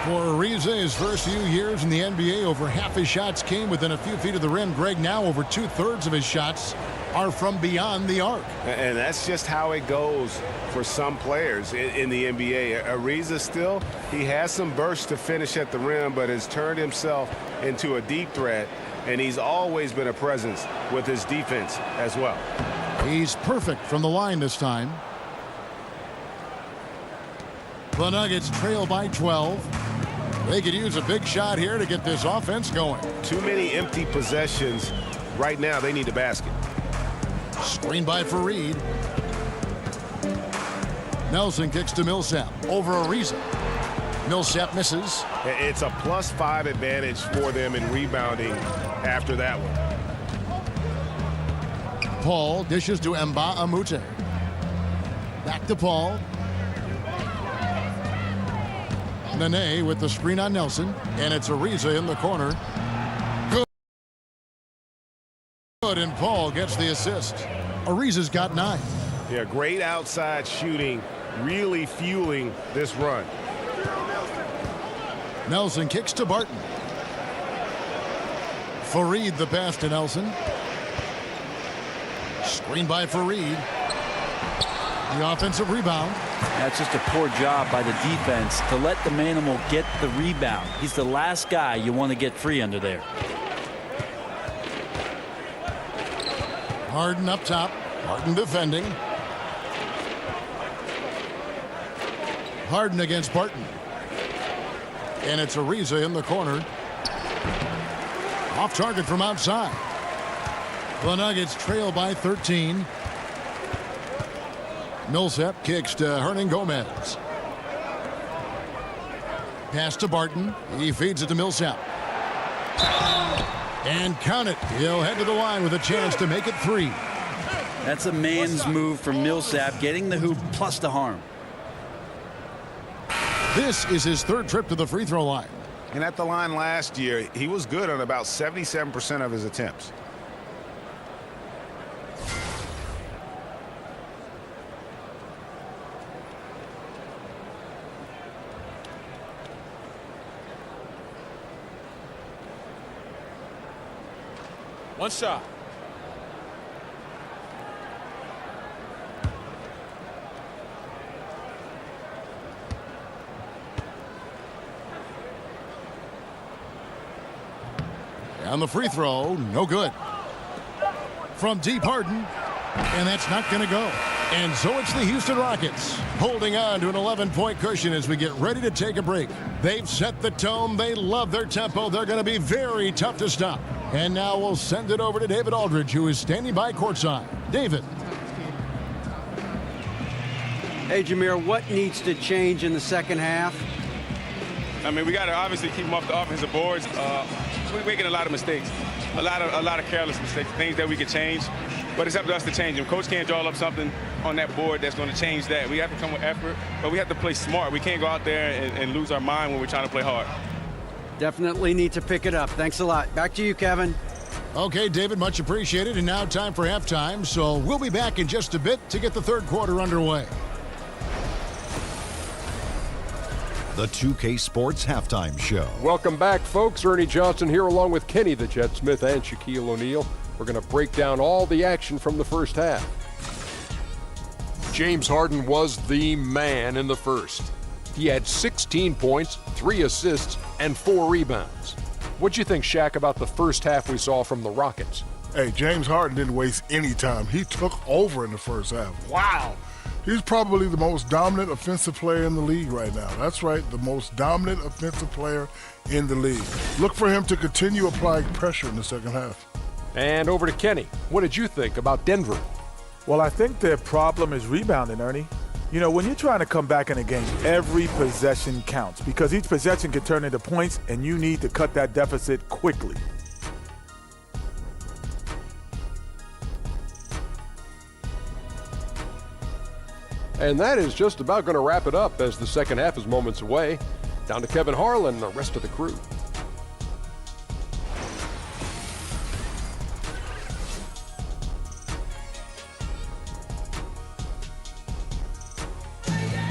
[SPEAKER 5] For Ariza, his first few years in the NBA, over half his shots came within a few feet of the rim. Greg, now over 2/3 of his shots are from beyond the arc.
[SPEAKER 7] And that's just how it goes for some players in the NBA. Ariza still, he has some bursts to finish at the rim, but has turned himself into a deep threat, and he's always been a presence with his defense as well.
[SPEAKER 5] He's perfect from the line this time. The Nuggets trail by 12. They could use a big shot here to get this offense going.
[SPEAKER 7] Too many empty possessions. Right now, they need a basket.
[SPEAKER 5] Screen by Fareed. Nelson kicks to Millsap over Ariza. Millsap misses.
[SPEAKER 7] It's a +5 advantage for them in rebounding after that one.
[SPEAKER 5] Paul dishes to Mba Amute. Back to Paul. Nene with the screen on Nelson, and it's Ariza in the corner. Good, and Paul gets the assist. Ariza's got 9.
[SPEAKER 7] Yeah, great outside shooting, really fueling this run.
[SPEAKER 5] Nelson kicks to Barton. Fareed the pass to Nelson. Screen by Fareed. The offensive rebound.
[SPEAKER 6] That's just a poor job by the defense to let the Manimal get the rebound. He's the last guy you want to get free under there.
[SPEAKER 5] Harden up top. Harden defending. Harden against Barton. And it's Ariza in the corner. Off target from outside. The Nuggets trail by 13. Millsap kicks to Hernangomez. Pass to Barton. He feeds it to Millsap. And count it. He'll head to the line with a chance to make it 3.
[SPEAKER 6] That's a man's move from Millsap, getting the hoop plus the harm.
[SPEAKER 5] This is his 3rd trip to the free throw line.
[SPEAKER 7] And at the line last year, he was good on about 77% of his attempts.
[SPEAKER 9] One shot.
[SPEAKER 5] On the free throw, no good. From deep, Harden, and that's not going to go. And so it's the Houston Rockets holding on to an 11-point cushion as we get ready to take a break. They've set the tone. They love their tempo. They're going to be very tough to stop. And now we'll send it over to David Aldridge, who is standing by courtside. David.
[SPEAKER 8] Hey, Jameer, what needs to change in the second half?
[SPEAKER 10] I mean, we got to obviously keep them off the offensive boards. We're making a lot of mistakes, a lot of careless mistakes, things that we could change. But it's up to us to change them. Coach can't draw up something on that board that's going to change that. We have to come with effort, but we have to play smart. We can't go out there and lose our mind when we're trying to play hard.
[SPEAKER 8] Definitely need to pick it up. Thanks a lot. Back to you, Kevin.
[SPEAKER 5] Okay, David, much appreciated. And now time for halftime. So we'll be back in just a bit to get the 3rd quarter underway.
[SPEAKER 1] The 2K Sports Halftime Show.
[SPEAKER 2] Welcome back, folks. Ernie Johnson here along with Kenny the Jet Smith and Shaquille O'Neal. We're going to break down all the action from the first half. James Harden was the man in the first. He had 16 points, 3 assists, and 4 rebounds. What'd you think, Shaq, about the first half we saw from the Rockets?
[SPEAKER 3] Hey, James Harden didn't waste any time. He took over in the first half. Wow. He's probably the most dominant offensive player in the league right now. That's right, the most dominant offensive player in the league. Look for him to continue applying pressure in the second half.
[SPEAKER 2] And over to Kenny. What did you think about Denver?
[SPEAKER 4] Well, I think their problem is rebounding, Ernie. You know, when you're trying to come back in a game, every possession counts because each possession can turn into points, and you need to cut that deficit quickly.
[SPEAKER 2] And that is just about going to wrap it up as the second half is moments away. Down to Kevin Harlan and the rest of the crew.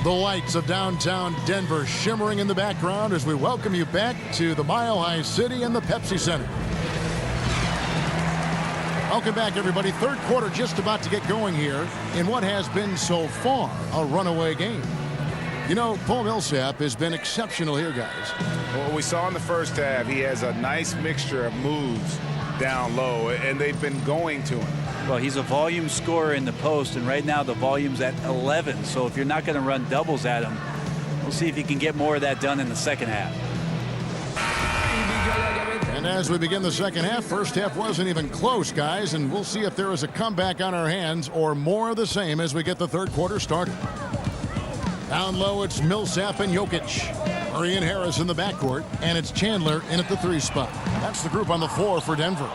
[SPEAKER 5] The lights of downtown Denver shimmering in the background as we welcome you back to the Mile High City and the Pepsi Center. Welcome back, everybody. 3rd quarter just about to get going here in what has been so far a runaway game. You know, Paul Millsap has been exceptional here, guys.
[SPEAKER 7] Well, we saw in the first half, he has a nice mixture of moves down low, and they've been going to him.
[SPEAKER 6] Well, he's a volume scorer in the post, and right now the volume's at 11. So if you're not going to run doubles at him, we'll see if he can get more of that done in the second half.
[SPEAKER 5] And as we begin the second half, first half wasn't even close, guys, and we'll see if there is a comeback on our hands or more of the same as we get the 3rd quarter started. Down low, it's Millsap and Jokic. Murray and Harris in the backcourt, and it's Chandler in at the 3 spot. That's the group on the floor for Denver.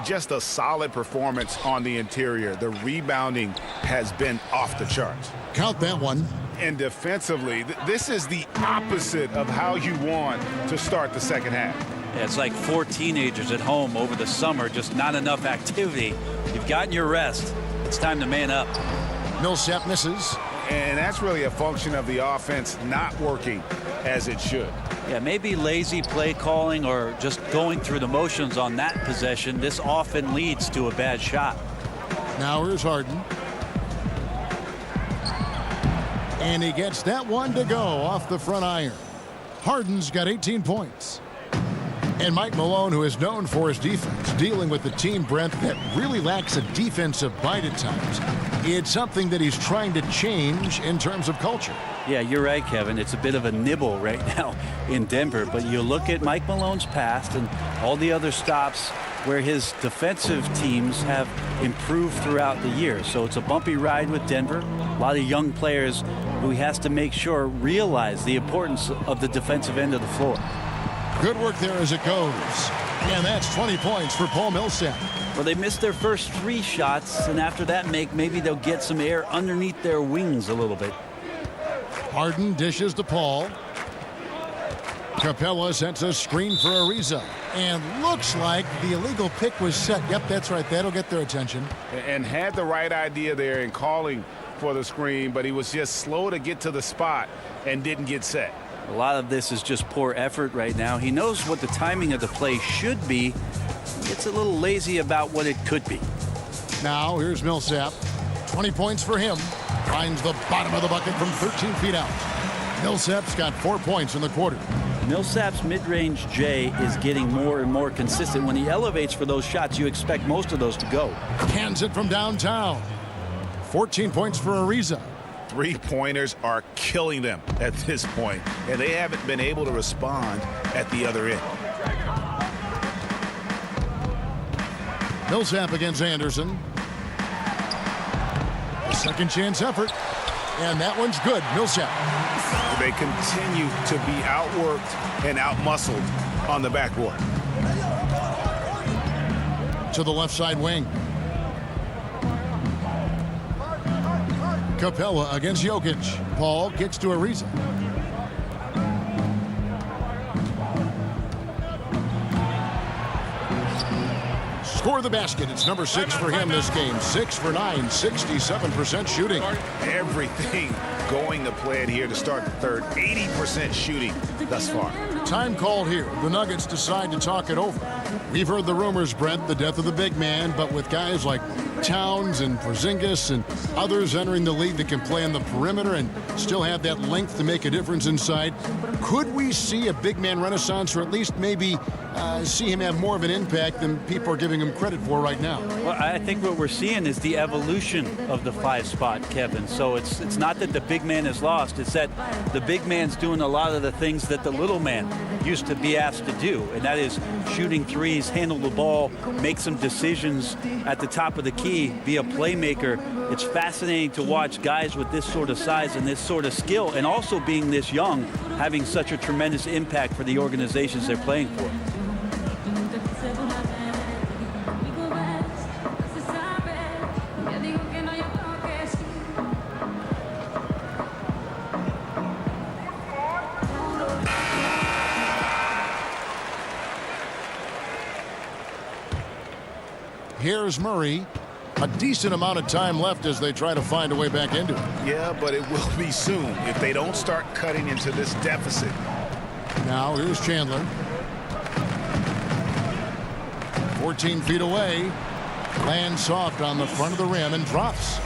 [SPEAKER 7] Just a solid performance on the interior. The rebounding has been off the charts.
[SPEAKER 5] Count that one.
[SPEAKER 7] And defensively, this is the opposite of how you want to start the second half.
[SPEAKER 6] Yeah, it's like 4 teenagers at home over the summer, just not enough activity. You've gotten your rest. It's time to man up.
[SPEAKER 5] Millsap misses.
[SPEAKER 7] And that's really a function of the offense not working as it should.
[SPEAKER 6] Yeah, maybe lazy play calling or just going through the motions on that possession. This often leads to a bad shot.
[SPEAKER 5] Now here's Harden. And he gets that one to go off the front iron. Harden's got 18 points. And Mike Malone, who is known for his defense, dealing with the team, Brent, that really lacks a defensive bite at times. It's something that he's trying to change in terms of culture.
[SPEAKER 6] Yeah, you're right, Kevin. It's a bit of a nibble right now in Denver. But you look at Mike Malone's past and all the other stops where his defensive teams have improved throughout the year. So it's a bumpy ride with Denver. A lot of young players who he has to make sure realize the importance of the defensive end of the floor.
[SPEAKER 5] Good work there as it goes. And that's 20 points for Paul Millsap.
[SPEAKER 6] Well, they missed their first 3 shots, and after that maybe they'll get some air underneath their wings a little bit.
[SPEAKER 5] Harden dishes to Paul. Capella sets a screen for Ariza. And looks like the illegal pick was set. Yep, that's right. That'll get their attention.
[SPEAKER 7] And had the right idea there in calling for the screen, but he was just slow to get to the spot and didn't get set.
[SPEAKER 6] A lot of this is just poor effort right now. He knows what the timing of the play should be. He gets a little lazy about what it could be.
[SPEAKER 5] Now here's Millsap. 20 points for him. Finds the bottom of the bucket from 13 feet out. Millsap's got 4 points in the quarter.
[SPEAKER 6] Millsap's mid-range J is getting more and more consistent. When he elevates for those shots, you expect most of those to go.
[SPEAKER 5] Hands it from downtown. 14 points for Ariza.
[SPEAKER 7] 3-pointers are killing them at this point, and they haven't been able to respond at the other end.
[SPEAKER 5] Millsap against Anderson. A second chance effort. And that one's good. Millsap.
[SPEAKER 7] They continue to be outworked and outmuscled on the backboard.
[SPEAKER 5] To the left side wing. Capella against Jokic. Paul kicks to Ariza. Score the basket. It's number 6 for him this game. 6 for 9, 67% shooting.
[SPEAKER 7] Everything going to plan here to start the third. 80% shooting thus far.
[SPEAKER 5] Time called here. The Nuggets decide to talk it over. We've heard the rumors, Brent, the death of the big man, but with guys like Towns and Porzingis and others entering the league that can play on the perimeter and still have that length to make a difference inside, could we see a big man renaissance, or at least maybe see him have more of an impact than people are giving him credit for right now?
[SPEAKER 6] Well, I think what we're seeing is the evolution of the 5 spot, Kevin. So it's not that the big man is lost. It's that the big man's doing a lot of the things that the little man used to be asked to do, and that is shooting threes, handle the ball, make some decisions at the top of the key, be a playmaker. It's fascinating to watch guys with this sort of size and this sort of skill, and also being this young, having such a tremendous impact for the organizations they're playing for.
[SPEAKER 5] Here's Murray. A decent amount of time left as they try to find a way back into it.
[SPEAKER 7] Yeah, but it will be soon if they don't start cutting into this deficit.
[SPEAKER 5] Now here's Chandler. 14 feet away. Lands soft on the front of the rim and drops.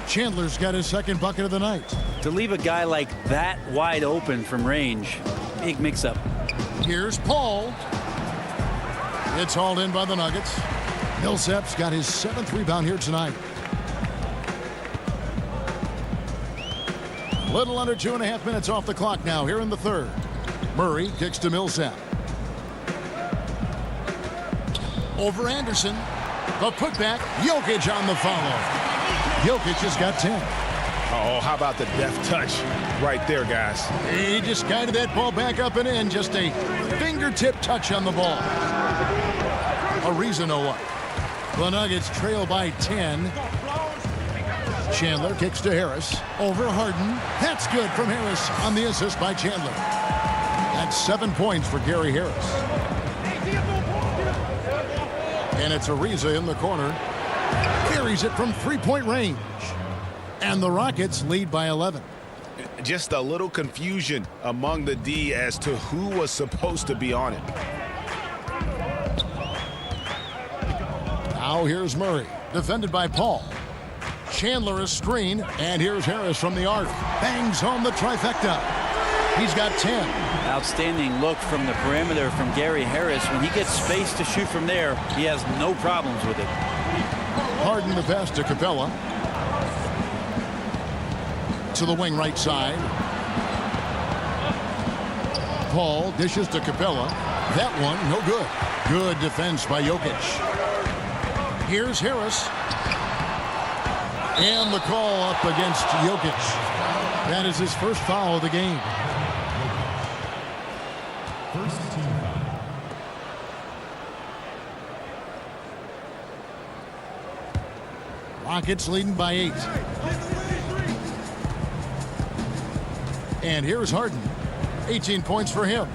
[SPEAKER 5] Chandler's got his second bucket of the night.
[SPEAKER 6] To leave a guy like that wide open from range, big mix-up.
[SPEAKER 5] Here's Paul. It's hauled in by the Nuggets. Millsap's got his 7th rebound here tonight. Little under 2.5 minutes off the clock now here in the third. Murray kicks to Millsap. Over Anderson. The putback. Jokic on the follow. Jokic has got 10.
[SPEAKER 7] Oh, how about the deft touch right there, guys?
[SPEAKER 5] He just guided that ball back up and in. Just a fingertip touch on the ball. Ariza no up. The Nuggets trail by 10. Chandler kicks to Harris. Over Harden. That's good from Harris on the assist by Chandler. That's 7 points for Gary Harris. And it's Ariza in the corner. Carries it from three-point range. And the Rockets lead by 11.
[SPEAKER 7] Just a little confusion among the D as to who was supposed to be on it.
[SPEAKER 5] Now here's Murray, defended by Paul. Chandler is screen, and here's Harris from the arc. Bangs home the trifecta. He's got 10.
[SPEAKER 6] Outstanding look from the perimeter from Gary Harris. When he gets space to shoot from there, he has no problems with it.
[SPEAKER 5] Harden the pass to Capella. To the wing right side. Paul dishes to Capella. That one, no good. Good defense by Jokic. Here's Harris. And the call up against Jokic. That is his first foul of the game.
[SPEAKER 1] First team foul.
[SPEAKER 5] Rockets leading by 8. And here's Harden. 18 points for him.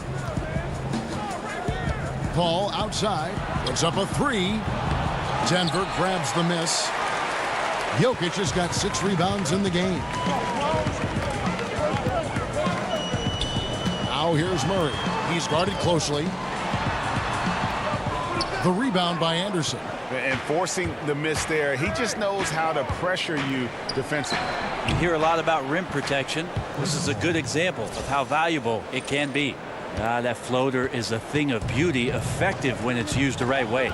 [SPEAKER 5] Paul outside. Puts up a 3. Denver grabs the miss. Jokic has got 6 rebounds in the game. Now here's Murray. He's guarded closely. The rebound by Anderson.
[SPEAKER 7] And forcing the miss there, he just knows how to pressure you defensively.
[SPEAKER 6] You hear a lot about rim protection. This is a good example of how valuable it can be. That floater is a thing of beauty, effective when it's used the right way.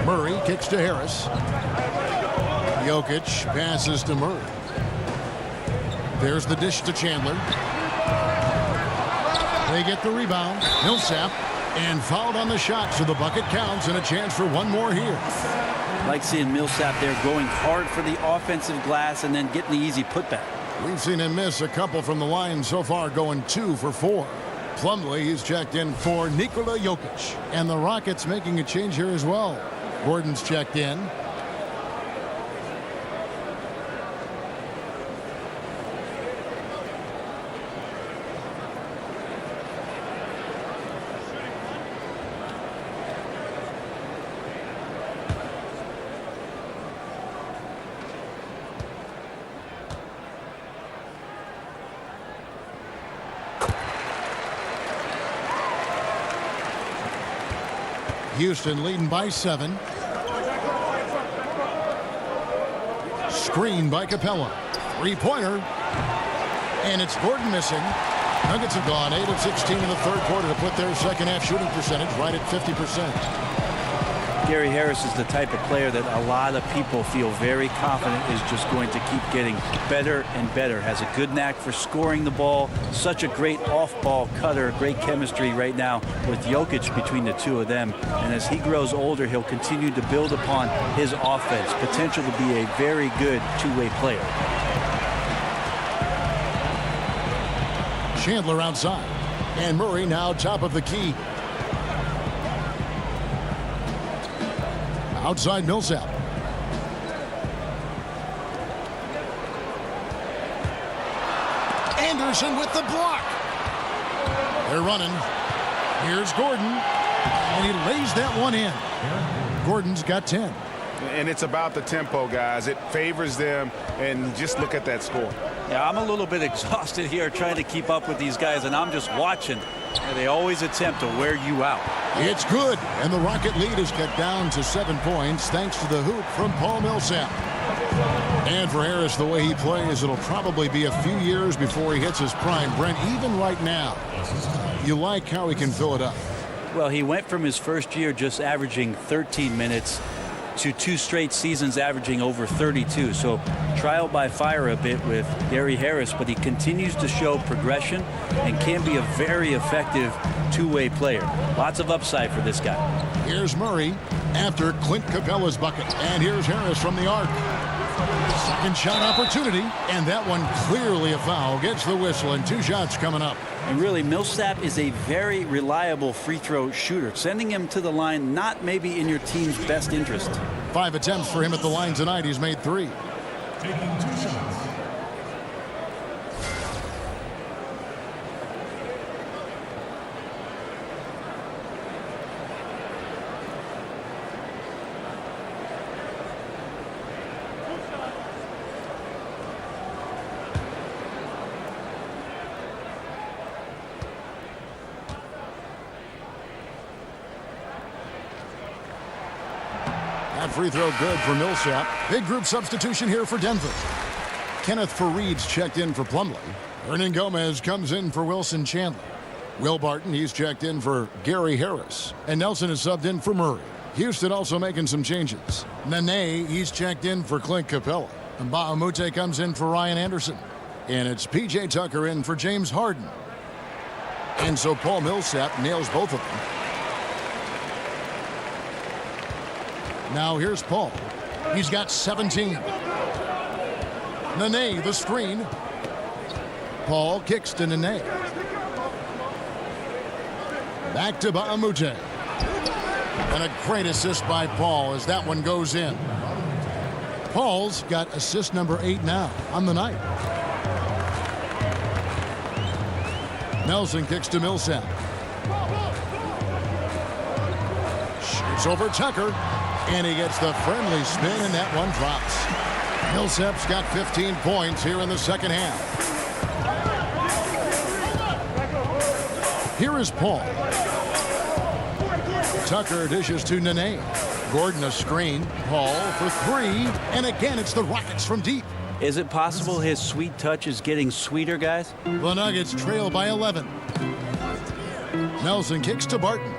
[SPEAKER 5] Murray kicks to Harris. Jokic passes to Murray. There's the dish to Chandler. They get the rebound. Millsap. And fouled on the shot, so the bucket counts and a chance for one more here.
[SPEAKER 6] Like seeing Millsap there going hard for the offensive glass and then getting the easy putback.
[SPEAKER 5] We've seen him miss a couple from the line so far, going 2 for 4. Plumlee, he's checked in for Nikola Jokic. And the Rockets making a change here as well. Gordon's checked in. Houston leading by 7. Screen by Capella. Three-pointer. And it's Gordon missing. Nuggets have gone 8 of 16 in the third quarter to put their second half shooting percentage right at 50%.
[SPEAKER 6] Gary Harris is the type of player that a lot of people feel very confident is just going to keep getting better and better. Has a good knack for scoring the ball. Such a great off-ball cutter. Great chemistry right now with Jokic between the two of them. And as he grows older, he'll continue to build upon his offense. Potential to be a very good two-way player.
[SPEAKER 5] Chandler outside. And Murray now top of the key. Outside Millsap. Anderson with the block. They're running. Here's Gordon. And he lays that one in. Gordon's got 10.
[SPEAKER 7] And it's about the tempo, guys. It favors them. And just look at that score.
[SPEAKER 6] Yeah, I'm a little bit exhausted here trying to keep up with these guys, and I'm just watching. They always attempt to wear you out.
[SPEAKER 5] It's good, and the Rocket lead is cut down to 7 points thanks to the hoop from Paul Millsap. And for Harris, the way he plays, it'll probably be a few years before he hits his prime. Brent, even right now, you like how he can fill it up.
[SPEAKER 6] Well, he went from his first year just averaging 13 minutes to 2 straight seasons averaging over 32. So trial by fire a bit with Gary Harris, but he continues to show progression and can be a very effective two-way player. Lots of upside for this guy.
[SPEAKER 5] Here's Murray after Clint Capella's bucket. And here's Harris from the arc. Second shot opportunity, and that one clearly a foul. Gets the whistle, and 2 shots coming up.
[SPEAKER 6] And really, Millsap is a very reliable free throw shooter. Sending him to the line, not maybe in your team's best interest.
[SPEAKER 5] 5 attempts for him at the line tonight. He's made 3.
[SPEAKER 1] Taking 2 shots.
[SPEAKER 5] That free throw good for Millsap. Big group substitution here for Denver. Kenneth Faried's checked in for Plumlee. Hernan Gomez comes in for Wilson Chandler. Will Barton, he's checked in for Gary Harris. And Nelson is subbed in for Murray. Houston also making some changes. Nene, he's checked in for Clint Capella. And Bahamute comes in for Ryan Anderson. And it's P.J. Tucker in for James Harden. And so Paul Millsap nails both of them. Now here's Paul. He's got 17. Nene, the screen. Paul kicks to Nene. Back to Bahamute. And a great assist by Paul as that one goes in. Paul's got assist number 8 now on the night. Nelson kicks to Millsap. Shoots over Tucker. And he gets the friendly spin, and that one drops. Millsap's got 15 points here in the second half. Here is Paul. Tucker dishes to Nene. Gordon a screen. Paul for 3. And again, it's the Rockets from deep.
[SPEAKER 6] Is it possible his sweet touch is getting sweeter, guys?
[SPEAKER 5] The Nuggets trail by 11. Nelson kicks to Barton.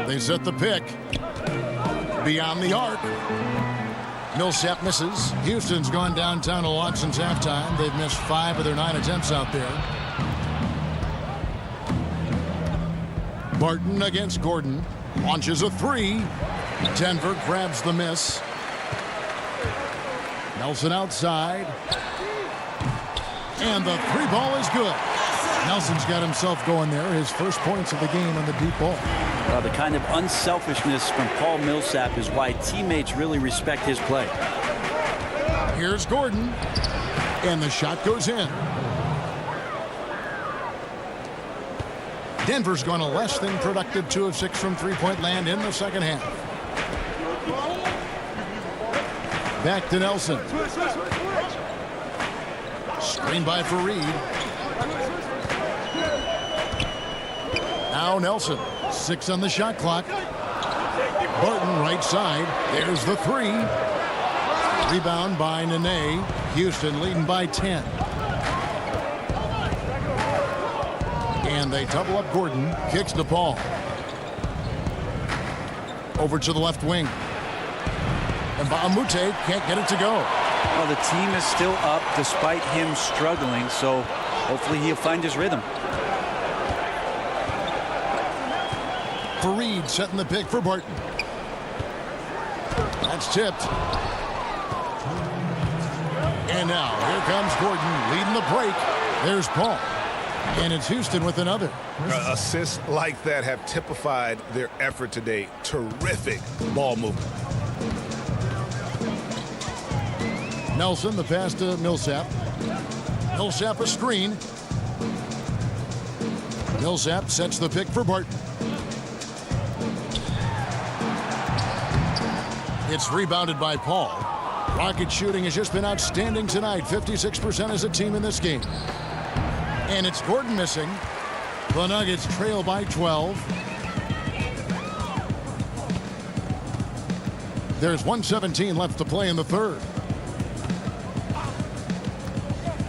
[SPEAKER 5] They set the pick. Beyond the arc. Millsap misses. Houston's gone downtown a lot since halftime. They've missed 5 of their 9 attempts out there. Barton against Gordon. Launches a 3. Denver grabs the miss. Nelson outside. And the 3 ball is good. Nelson's got himself going there. His first points of the game on the deep ball.
[SPEAKER 6] Well, the kind of unselfishness from Paul Millsap is why teammates really respect his play.
[SPEAKER 5] Here's Gordon. And the shot goes in. Denver's gone a less than productive 2 of 6 from three-point land in the second half. Back to Nelson. Screen by Faried. Now Nelson. 6 on the shot clock. Barton right side. There's the 3. Rebound by Nene. Houston leading by 10. And they double up Gordon. Kicks to Paul. Over to the left wing. And Bahamute can't get it to go.
[SPEAKER 6] Well, the team is still up despite him struggling, so hopefully he'll find his rhythm.
[SPEAKER 5] Faried setting the pick for Barton. That's tipped. And now here comes Gordon leading the break. There's Paul. And it's Houston with another.
[SPEAKER 7] Assists like that have typified their effort today. Terrific ball movement.
[SPEAKER 5] Nelson, the pass to Millsap. Millsap a screen. Millsap sets the pick for Barton. It's rebounded by Paul. Rocket shooting has just been outstanding tonight. 56% as a team in this game. And it's Gordon missing. The Nuggets trail by 12. There's 1:17 left to play in the third.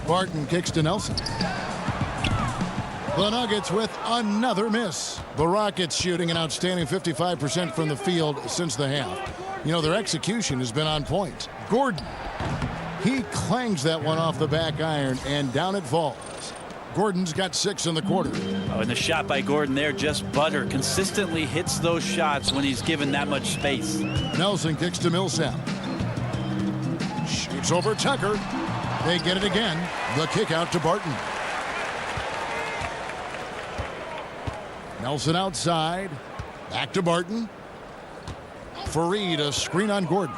[SPEAKER 5] Barton kicks to Nelson. The Nuggets with another miss. The Rockets shooting an outstanding 55% from the field since the half. You know, their execution has been on point. Gordon, he clangs that one off the back iron, and down it falls. Gordon's got 6 in the quarter.
[SPEAKER 6] Oh, and the shot by Gordon there, just butter. Consistently hits those shots when he's given that much space.
[SPEAKER 5] Nelson kicks to Millsap. Shoots over Tucker. They get it again. The kick out to Barton. Nelson outside. Back to Barton. Fareed, a screen on Gordon.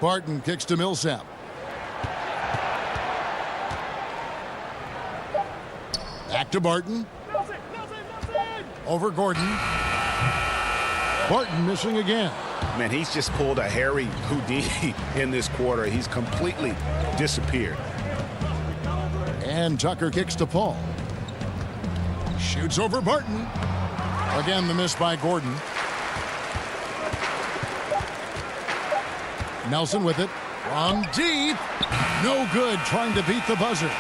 [SPEAKER 5] Barton kicks to Millsap. Back to Barton. Over Gordon. Barton missing again.
[SPEAKER 7] Man, he's just pulled a Harry Houdini in this quarter. He's completely disappeared.
[SPEAKER 5] And Tucker kicks to Paul. Shoots over Barton. Again, the miss by Gordon. Nelson with it. From deep. No good, trying to beat the buzzer.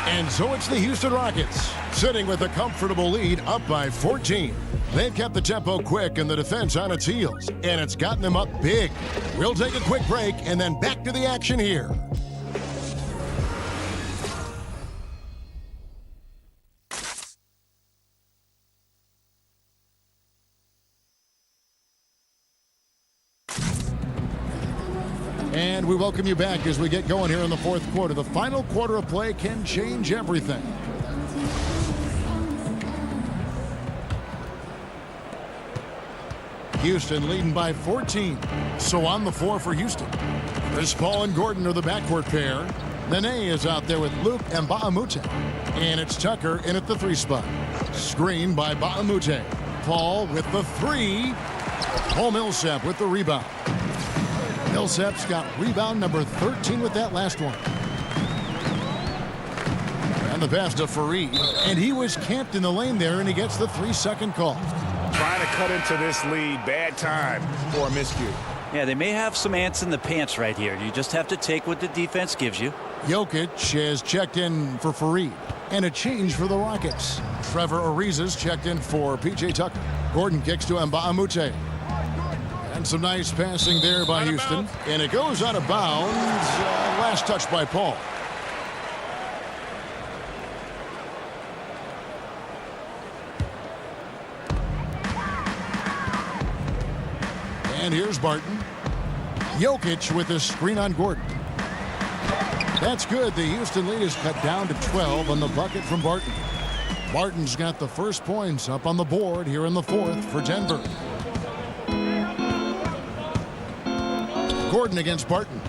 [SPEAKER 5] And so it's the Houston Rockets, sitting with a comfortable lead, up by 14. They've kept the tempo quick and the defense on its heels, and it's gotten them up big. We'll take a quick break and then back to the action here. And we welcome you back as we get going here in the fourth quarter. The final quarter of play can change everything. Houston leading by 14. So on the floor for Houston. Chris Paul and Gordon are the backcourt pair. Nene is out there with Luke and Ba'amute. And it's Tucker in at the 3 spot. Screen by Ba'amute. Paul with the 3. Paul Millsap with the rebound. Millsap's got rebound number 13 with that last one. And the pass to Fareed. And he was camped in the lane there, and he gets the 3-second call.
[SPEAKER 7] Trying to cut into this lead. Bad time for a miscue.
[SPEAKER 6] Yeah, they may have some ants in the pants right here. You just have to take what the defense gives you.
[SPEAKER 5] Jokic has checked in for Fareed. And a change for the Rockets. Trevor Ariza's checked in for P.J. Tucker. Gordon kicks to Mba'amute. And some nice passing there by Houston. And it goes out of bounds. Last touch by Paul. And here's Barton. Jokic with a screen on Gordon. That's good. The Houston lead is cut down to 12 on the bucket from Barton. Barton's got the first points up on the board here in the fourth for Denver. Gordon against Barton.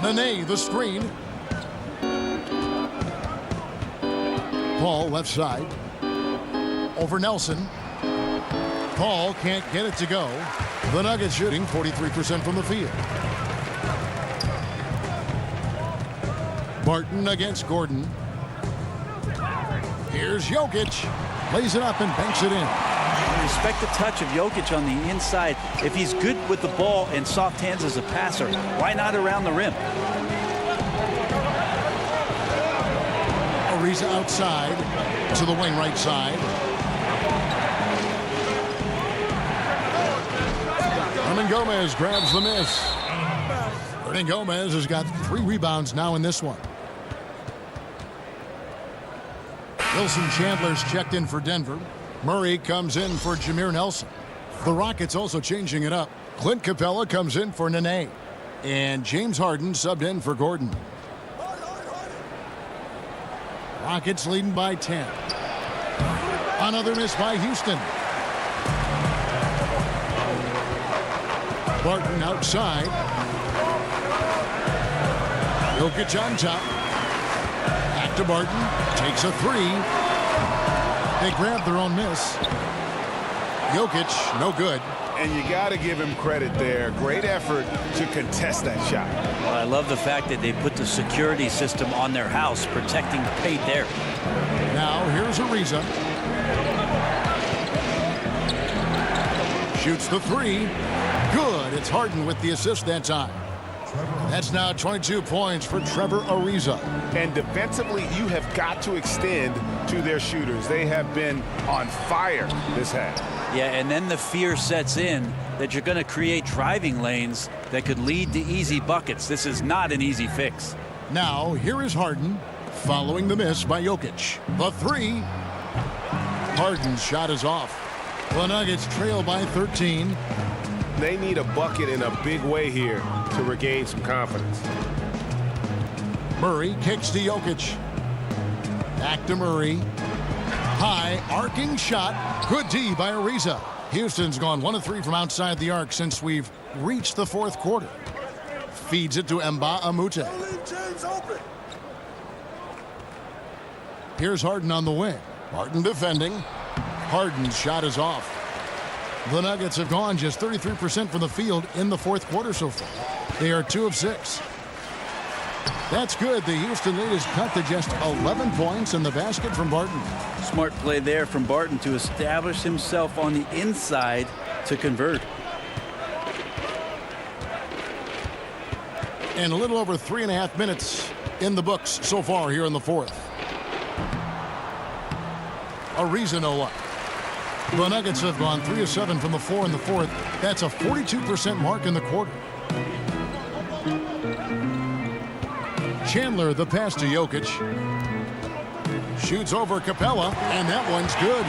[SPEAKER 5] Nene, the screen. Paul left side. Over Nelson. Paul can't get it to go. The Nuggets shooting 43% from the field. Barton against Gordon. Here's Jokic. Plays it up and banks it in.
[SPEAKER 6] Respect the touch of Jokic on the inside. If he's good with the ball and soft hands as a passer, why not around the rim?
[SPEAKER 5] Ariza outside to the wing right side. Hernangomez grabs the miss. Hernangomez has got 3 rebounds now in this one. Wilson Chandler's checked in for Denver. Murray comes in for Jameer Nelson. The Rockets also changing it up. Clint Capella comes in for Nene. And James Harden subbed in for Gordon. Rockets leading by 10. Another miss by Houston. Barton outside. Jokic on top. Back to Barton. Takes a 3. They grab their own miss. Jokic, no good.
[SPEAKER 7] And you got to give him credit there. Great effort to contest that shot.
[SPEAKER 6] Well, I love the fact that they put the security system on their house, protecting the paint there.
[SPEAKER 5] Now here's Ariza. Shoots the 3. Good. It's Harden with the assist that time. That's now 22 points for Trevor Ariza.
[SPEAKER 7] And defensively, you have got to extend to their shooters. They have been on fire this half.
[SPEAKER 6] Yeah, and then the fear sets in that you're going to create driving lanes that could lead to easy buckets. This is not an easy fix.
[SPEAKER 5] Now, here is Harden following the miss by Jokic. The 3. Harden's shot is off. The Nuggets trail by 13.
[SPEAKER 7] They need a bucket in a big way here to regain some confidence.
[SPEAKER 5] Murray kicks to Jokic. Back to Murray. High arcing shot. Good D by Ariza. Houston's gone 1 of 3 from outside the arc since we've reached the fourth quarter. Feeds it to Mbah a Moute. Here's Harden on the wing. Harden defending. Harden's shot is off. The Nuggets have gone just 33% from the field in the fourth quarter so far. They are 2 of 6. That's good. The Houston lead is cut to just 11 points in the basket from Barton.
[SPEAKER 6] Smart play there from Barton to establish himself on the inside to convert.
[SPEAKER 5] And a little over 3.5 minutes in the books so far here in the fourth. Ariza no luck. The Nuggets have gone 3 of 7 from the floor in the fourth. That's a 42% mark in the quarter. Chandler the pass to Jokic. Shoots over Capella, and that one's good.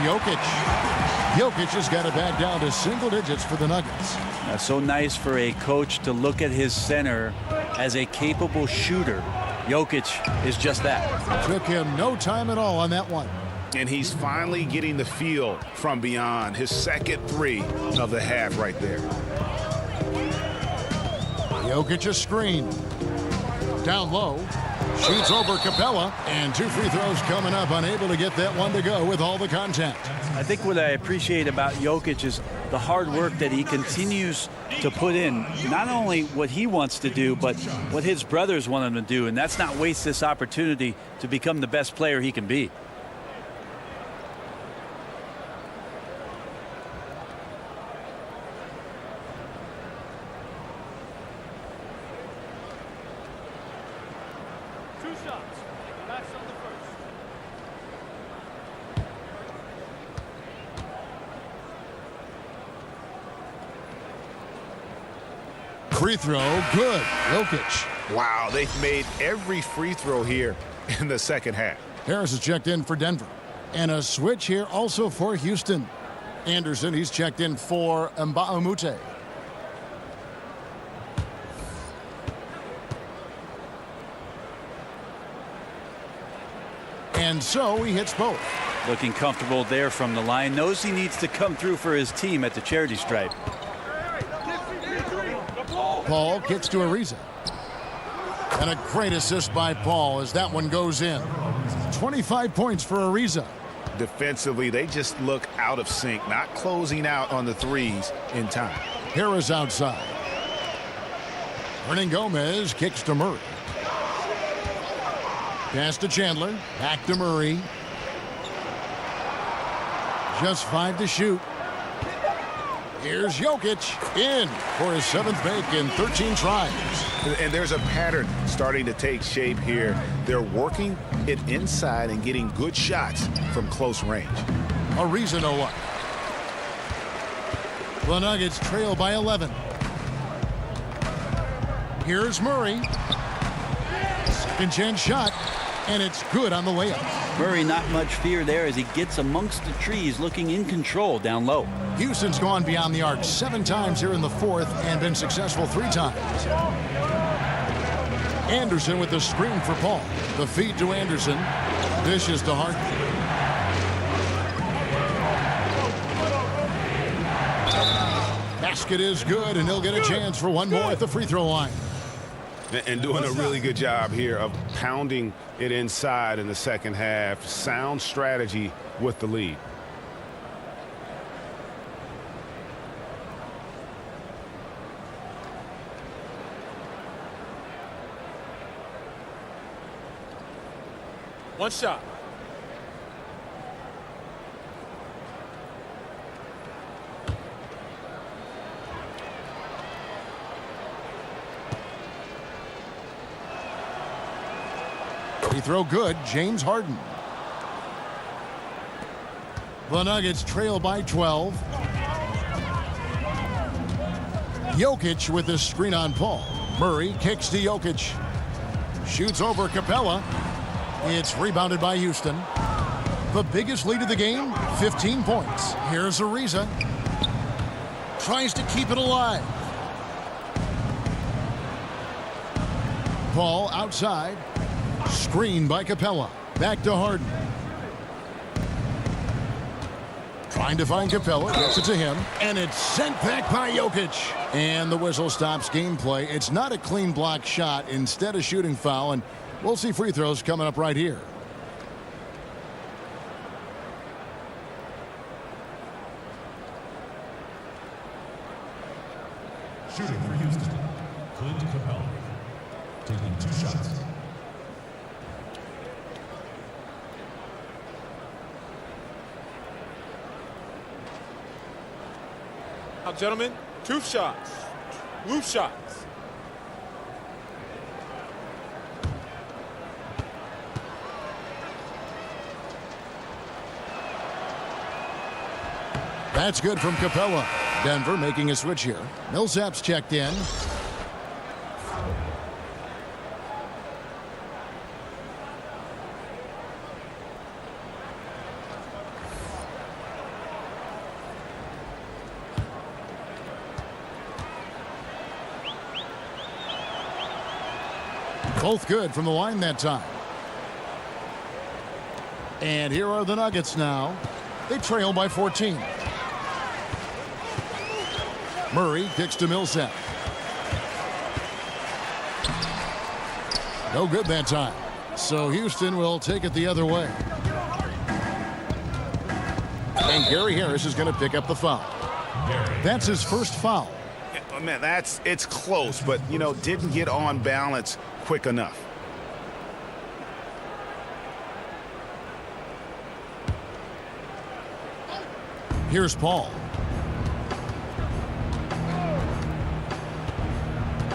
[SPEAKER 5] Jokic has got it back down to single digits for the Nuggets.
[SPEAKER 6] That's so nice for a coach to look at his center as a capable shooter. Jokic is just that.
[SPEAKER 5] Took him no time at all on that one.
[SPEAKER 7] And he's finally getting the feel from beyond. His second 3 of the half right there.
[SPEAKER 5] Jokic a screen. Down low. Shoots over Capella. And 2 free throws coming up. Unable to get that one to go with all the contact.
[SPEAKER 6] I think what I appreciate about Jokic is the hard work that he continues to put in. Not only what he wants to do, but what his brothers want him to do. And that's not waste this opportunity to become the best player he can be.
[SPEAKER 5] Free throw, good. Jokic.
[SPEAKER 7] Wow, they've made every free throw here in the second half.
[SPEAKER 5] Harris is checked in for Denver. And a switch here also for Houston. Anderson, he's checked in for Mbah a Moute. And so he hits both.
[SPEAKER 6] Looking comfortable there from the line. Knows he needs to come through for his team at the charity stripe.
[SPEAKER 5] Paul gets to Ariza. And a great assist by Paul as that one goes in. 25 points for Ariza.
[SPEAKER 7] Defensively, they just look out of sync, not closing out on the threes in time.
[SPEAKER 5] Harris outside. Hernangomez kicks to Murray. Pass to Chandler. Back to Murray. Just 5 to shoot. Here's Jokic in for his 7th make in 13 tries.
[SPEAKER 7] And there's a pattern starting to take shape here. They're working it inside and getting good shots from close range.
[SPEAKER 5] Ariza no luck. The Nuggets trail by 11. Here's Murray. Second chance shot, and it's good on the layup.
[SPEAKER 6] Murray, not much fear there as he gets amongst the trees, looking in control down low.
[SPEAKER 5] Houston's gone beyond the arc 7 times here in the fourth and been successful 3 times. Anderson with the screen for Paul. The feed to Anderson. Dishes to Harden. Basket is good, and he'll get a chance for one more at the free throw line.
[SPEAKER 7] And doing a really good job here of pounding it inside in the second half. Sound strategy with the lead.
[SPEAKER 9] One shot.
[SPEAKER 5] Free throw good. James Harden. The Nuggets trail by 12. Jokic with the screen on Paul. Murray kicks to Jokic. Shoots over Capella. It's rebounded by Houston. The biggest lead of the game, 15 points. Here's Ariza. tries to keep it alive. Paul outside. Screen by Capella. Back to Harden. Trying to find Capella. Gets it to him. And it's sent back by Jokic. And the whistle stops gameplay. It's not a clean block shot. Instead, a shooting foul. And we'll see free throws coming up right here.
[SPEAKER 1] Shooting for Houston, Clint Capella. Taking 2 shots.
[SPEAKER 9] Now, gentlemen, 2 shots. Loose shots.
[SPEAKER 5] That's good from Capella. Denver making a switch here. Millsap's checked in. Both good from the line that time. And here are the Nuggets now. They trail by 14. Murray kicks to Millsap. No good that time. So Houston will take it the other way. And Gary Harris is going to pick up the foul. That's his first foul.
[SPEAKER 7] Oh, man, it's close, but, you know, didn't get on balance quick enough.
[SPEAKER 5] Here's Paul.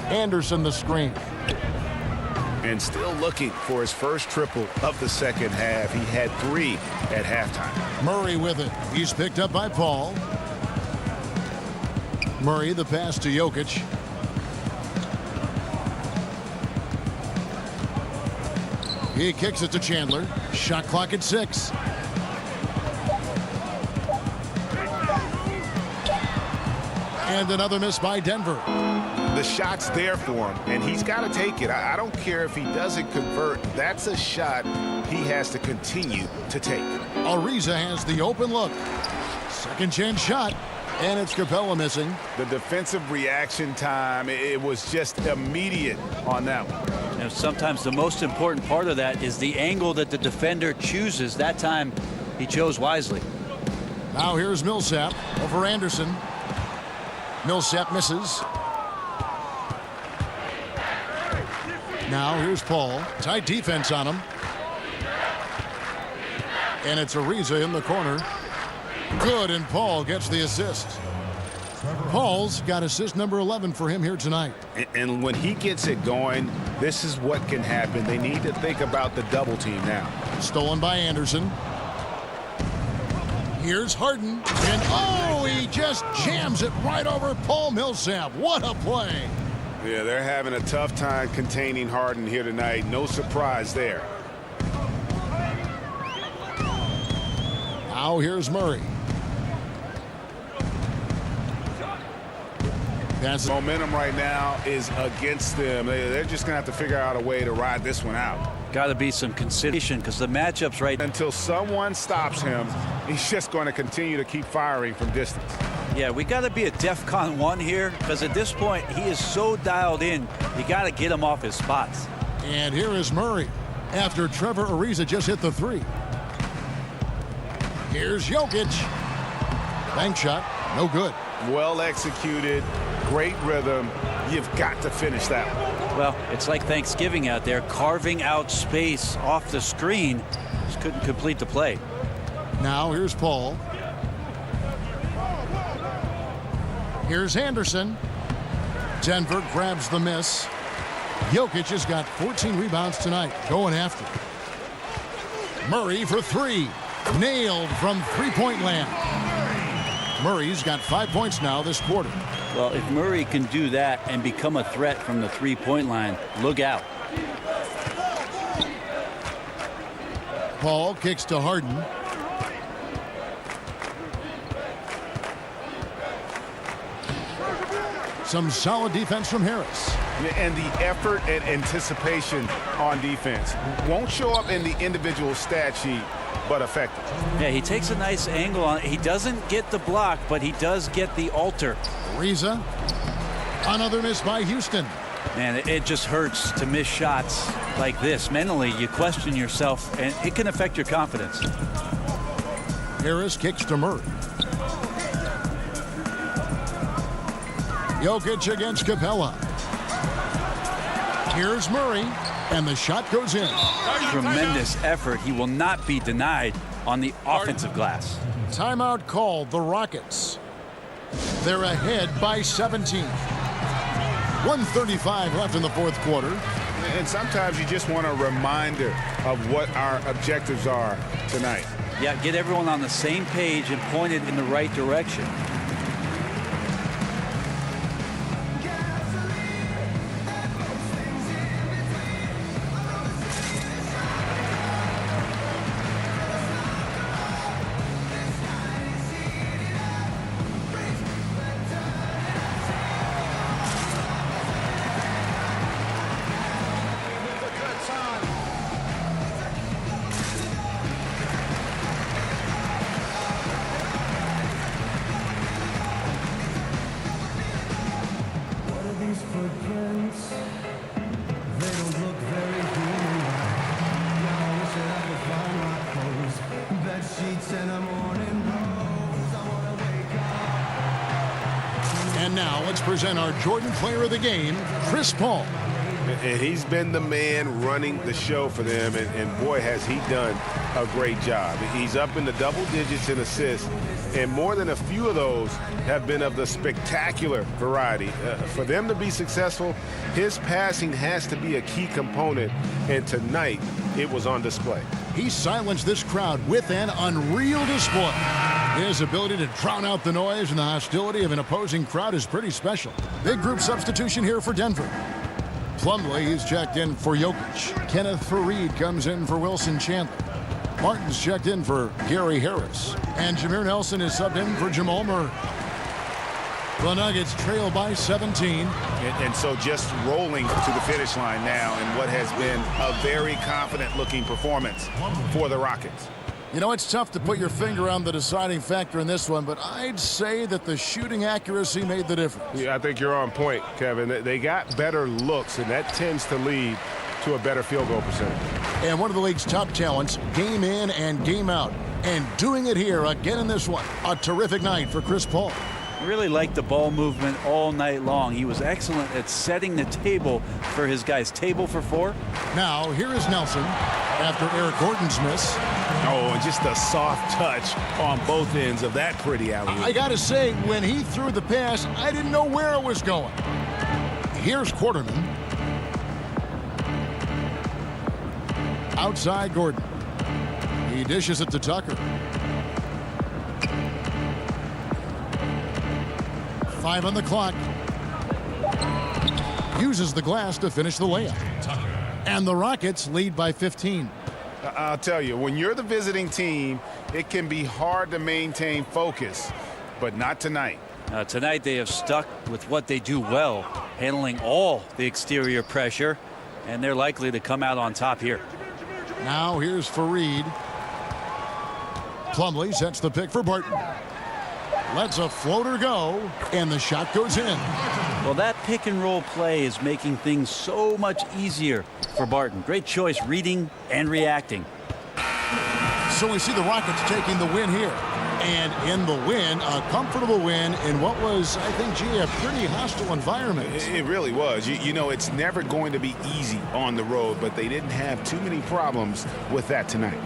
[SPEAKER 5] Anderson the screen.
[SPEAKER 7] And still looking for his first triple of the second half. He had 3 at halftime.
[SPEAKER 5] Murray with it. He's picked up by Paul. Murray the pass to Jokic. He kicks it to Chandler. Shot clock at 6. And another miss by Denver.
[SPEAKER 7] The shot's there for him, and he's got to take it. I don't care if he doesn't convert. That's a shot he has to continue to take.
[SPEAKER 5] Ariza has the open look. Second chance shot, and it's Capella missing.
[SPEAKER 7] The defensive reaction time, it was just immediate on that one.
[SPEAKER 6] And sometimes the most important part of that is the angle that the defender chooses. That time, he chose wisely.
[SPEAKER 5] Now here's Millsap over Anderson. Millsap misses. Now here's Paul. Tight defense on him. And it's Ariza in the corner. Good, and Paul gets the assist. Paul's got assist number 11 for him here tonight.
[SPEAKER 7] And when he gets it going, this is what can happen. They need to think about the double team now.
[SPEAKER 5] Stolen by Anderson. Here's Harden. And oh, he just jams it right over Paul Millsap. What a play.
[SPEAKER 7] Yeah, they're having a tough time containing Harden here tonight. No surprise there.
[SPEAKER 5] Now here's Murray. That's
[SPEAKER 7] momentum right now is against them. They're just going to have to figure out a way to ride this one out.
[SPEAKER 6] Got to be some consideration because the matchup's right.
[SPEAKER 7] Until someone stops him, he's just going to continue to keep firing from distance.
[SPEAKER 6] Yeah, we got to be at DEFCON 1 here because at this point he is so dialed in. You got to get him off his spots.
[SPEAKER 5] And here is Murray after Trevor Ariza just hit the 3. Here's Jokic. Bank shot, no good.
[SPEAKER 7] Well executed, great rhythm. You've got to finish that one.
[SPEAKER 6] Well, it's like Thanksgiving out there, carving out space off the screen. Just couldn't complete the play.
[SPEAKER 5] Now here's Paul. Here's Anderson. Denver grabs the miss. Jokic has got 14 rebounds tonight, going after. Murray for 3. Nailed from three-point land. Murray's got 5 points now this quarter.
[SPEAKER 6] Well, if Murray can do that and become a threat from the three-point line, look out.
[SPEAKER 5] Paul kicks to Harden. Some solid defense from Harris.
[SPEAKER 7] And the effort and anticipation on defense won't show up in the individual stat sheet, but effective.
[SPEAKER 6] Yeah, he takes a nice angle on it. He doesn't get the block, but he does get the alter.
[SPEAKER 5] Ariza. Another miss by Houston.
[SPEAKER 6] Man, it just hurts to miss shots like this. Mentally, you question yourself, and it can affect your confidence.
[SPEAKER 5] Harris kicks to Murray. Jokic against Capella. Here's Murray, and the shot goes in.
[SPEAKER 6] Tremendous effort. He will not be denied on the offensive glass.
[SPEAKER 5] Timeout called, the Rockets. They're ahead by 17. 1:35 left in the fourth quarter.
[SPEAKER 7] And sometimes you just want a reminder of what our objectives are tonight.
[SPEAKER 6] Yeah, get everyone on the same page and point it in the right direction.
[SPEAKER 5] And now let's present our Jordan Player of the Game, Chris Paul.
[SPEAKER 7] And he's been the man running the show for them, and boy, has he done a great job. He's up in the double digits in assists, and more than a few of those have been of the spectacular variety. For them to be successful, his passing has to be a key component, and tonight it was on display.
[SPEAKER 5] He silenced this crowd with an unreal display. His ability to drown out the noise and the hostility of an opposing crowd is pretty special. Big group substitution here for Denver. Plumlee is checked in for Jokic. Kenneth Faried comes in for Wilson Chandler. Martin's checked in for Gary Harris. And Jameer Nelson is subbed in for Jamal Murray. The Nuggets trail by 17.
[SPEAKER 7] And so just rolling to the finish line now in what has been a very confident-looking performance for the Rockets.
[SPEAKER 5] You know, it's tough to put your finger on the deciding factor in this one, but I'd say that the shooting accuracy made the difference.
[SPEAKER 7] Yeah, I think you're on point, Kevin. They got better looks, and that tends to lead to a better field goal percentage.
[SPEAKER 5] And one of the league's top talents, game in and game out. And doing it here again in this one. A terrific night for Chris Paul.
[SPEAKER 6] Really liked the ball movement all night long. He was excellent at setting the table for his guys. Table for four.
[SPEAKER 5] Now, here is Nelson after Eric Gordon's miss.
[SPEAKER 7] Oh, and just a soft touch on both ends of that pretty alley.
[SPEAKER 5] I got to say, when he threw the pass, I didn't know where it was going. Here's Quarterman. Outside Gordon. He dishes it to Tucker. 5 on the clock. Uses the glass to finish the layup. And the Rockets lead by 15.
[SPEAKER 7] I'll tell you, when you're the visiting team, it can be hard to maintain focus, but not tonight.
[SPEAKER 6] Tonight they have stuck with what they do well, handling all the exterior pressure, and they're likely to come out on top here.
[SPEAKER 5] Now here's Faried. Plumlee sets the pick for Barton. Lets a floater go, and the shot goes in.
[SPEAKER 6] Well, that pick and roll play is making things so much easier for Barton. Great choice reading and reacting.
[SPEAKER 5] So we see the Rockets taking the win here. And in the win, a comfortable win in what was, I think, gee, a pretty hostile environment.
[SPEAKER 7] It really was. You know, it's never going to be easy on the road, but they didn't have too many problems with that tonight.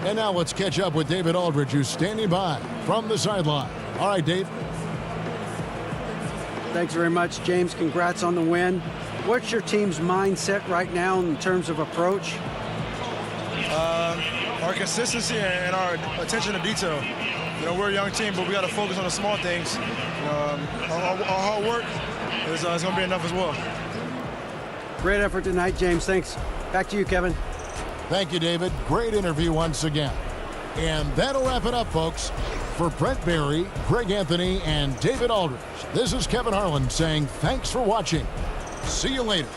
[SPEAKER 5] And now let's catch up with David Aldridge, who's standing by from the sideline. All right, Dave.
[SPEAKER 8] Thanks very much, James. Congrats on the win. What's your team's mindset right now in terms of approach?
[SPEAKER 11] Our consistency and our attention to detail. You know, we're a young team, but we got to focus on the small things. Our hard work is going to be enough as well.
[SPEAKER 8] Great effort tonight, James. Thanks. Back to you, Kevin.
[SPEAKER 5] Thank you, David. Great interview once again. And that'll wrap it up, folks. For Brent Barry, Greg Anthony, and David Aldridge, this is Kevin Harlan saying thanks for watching. See you later.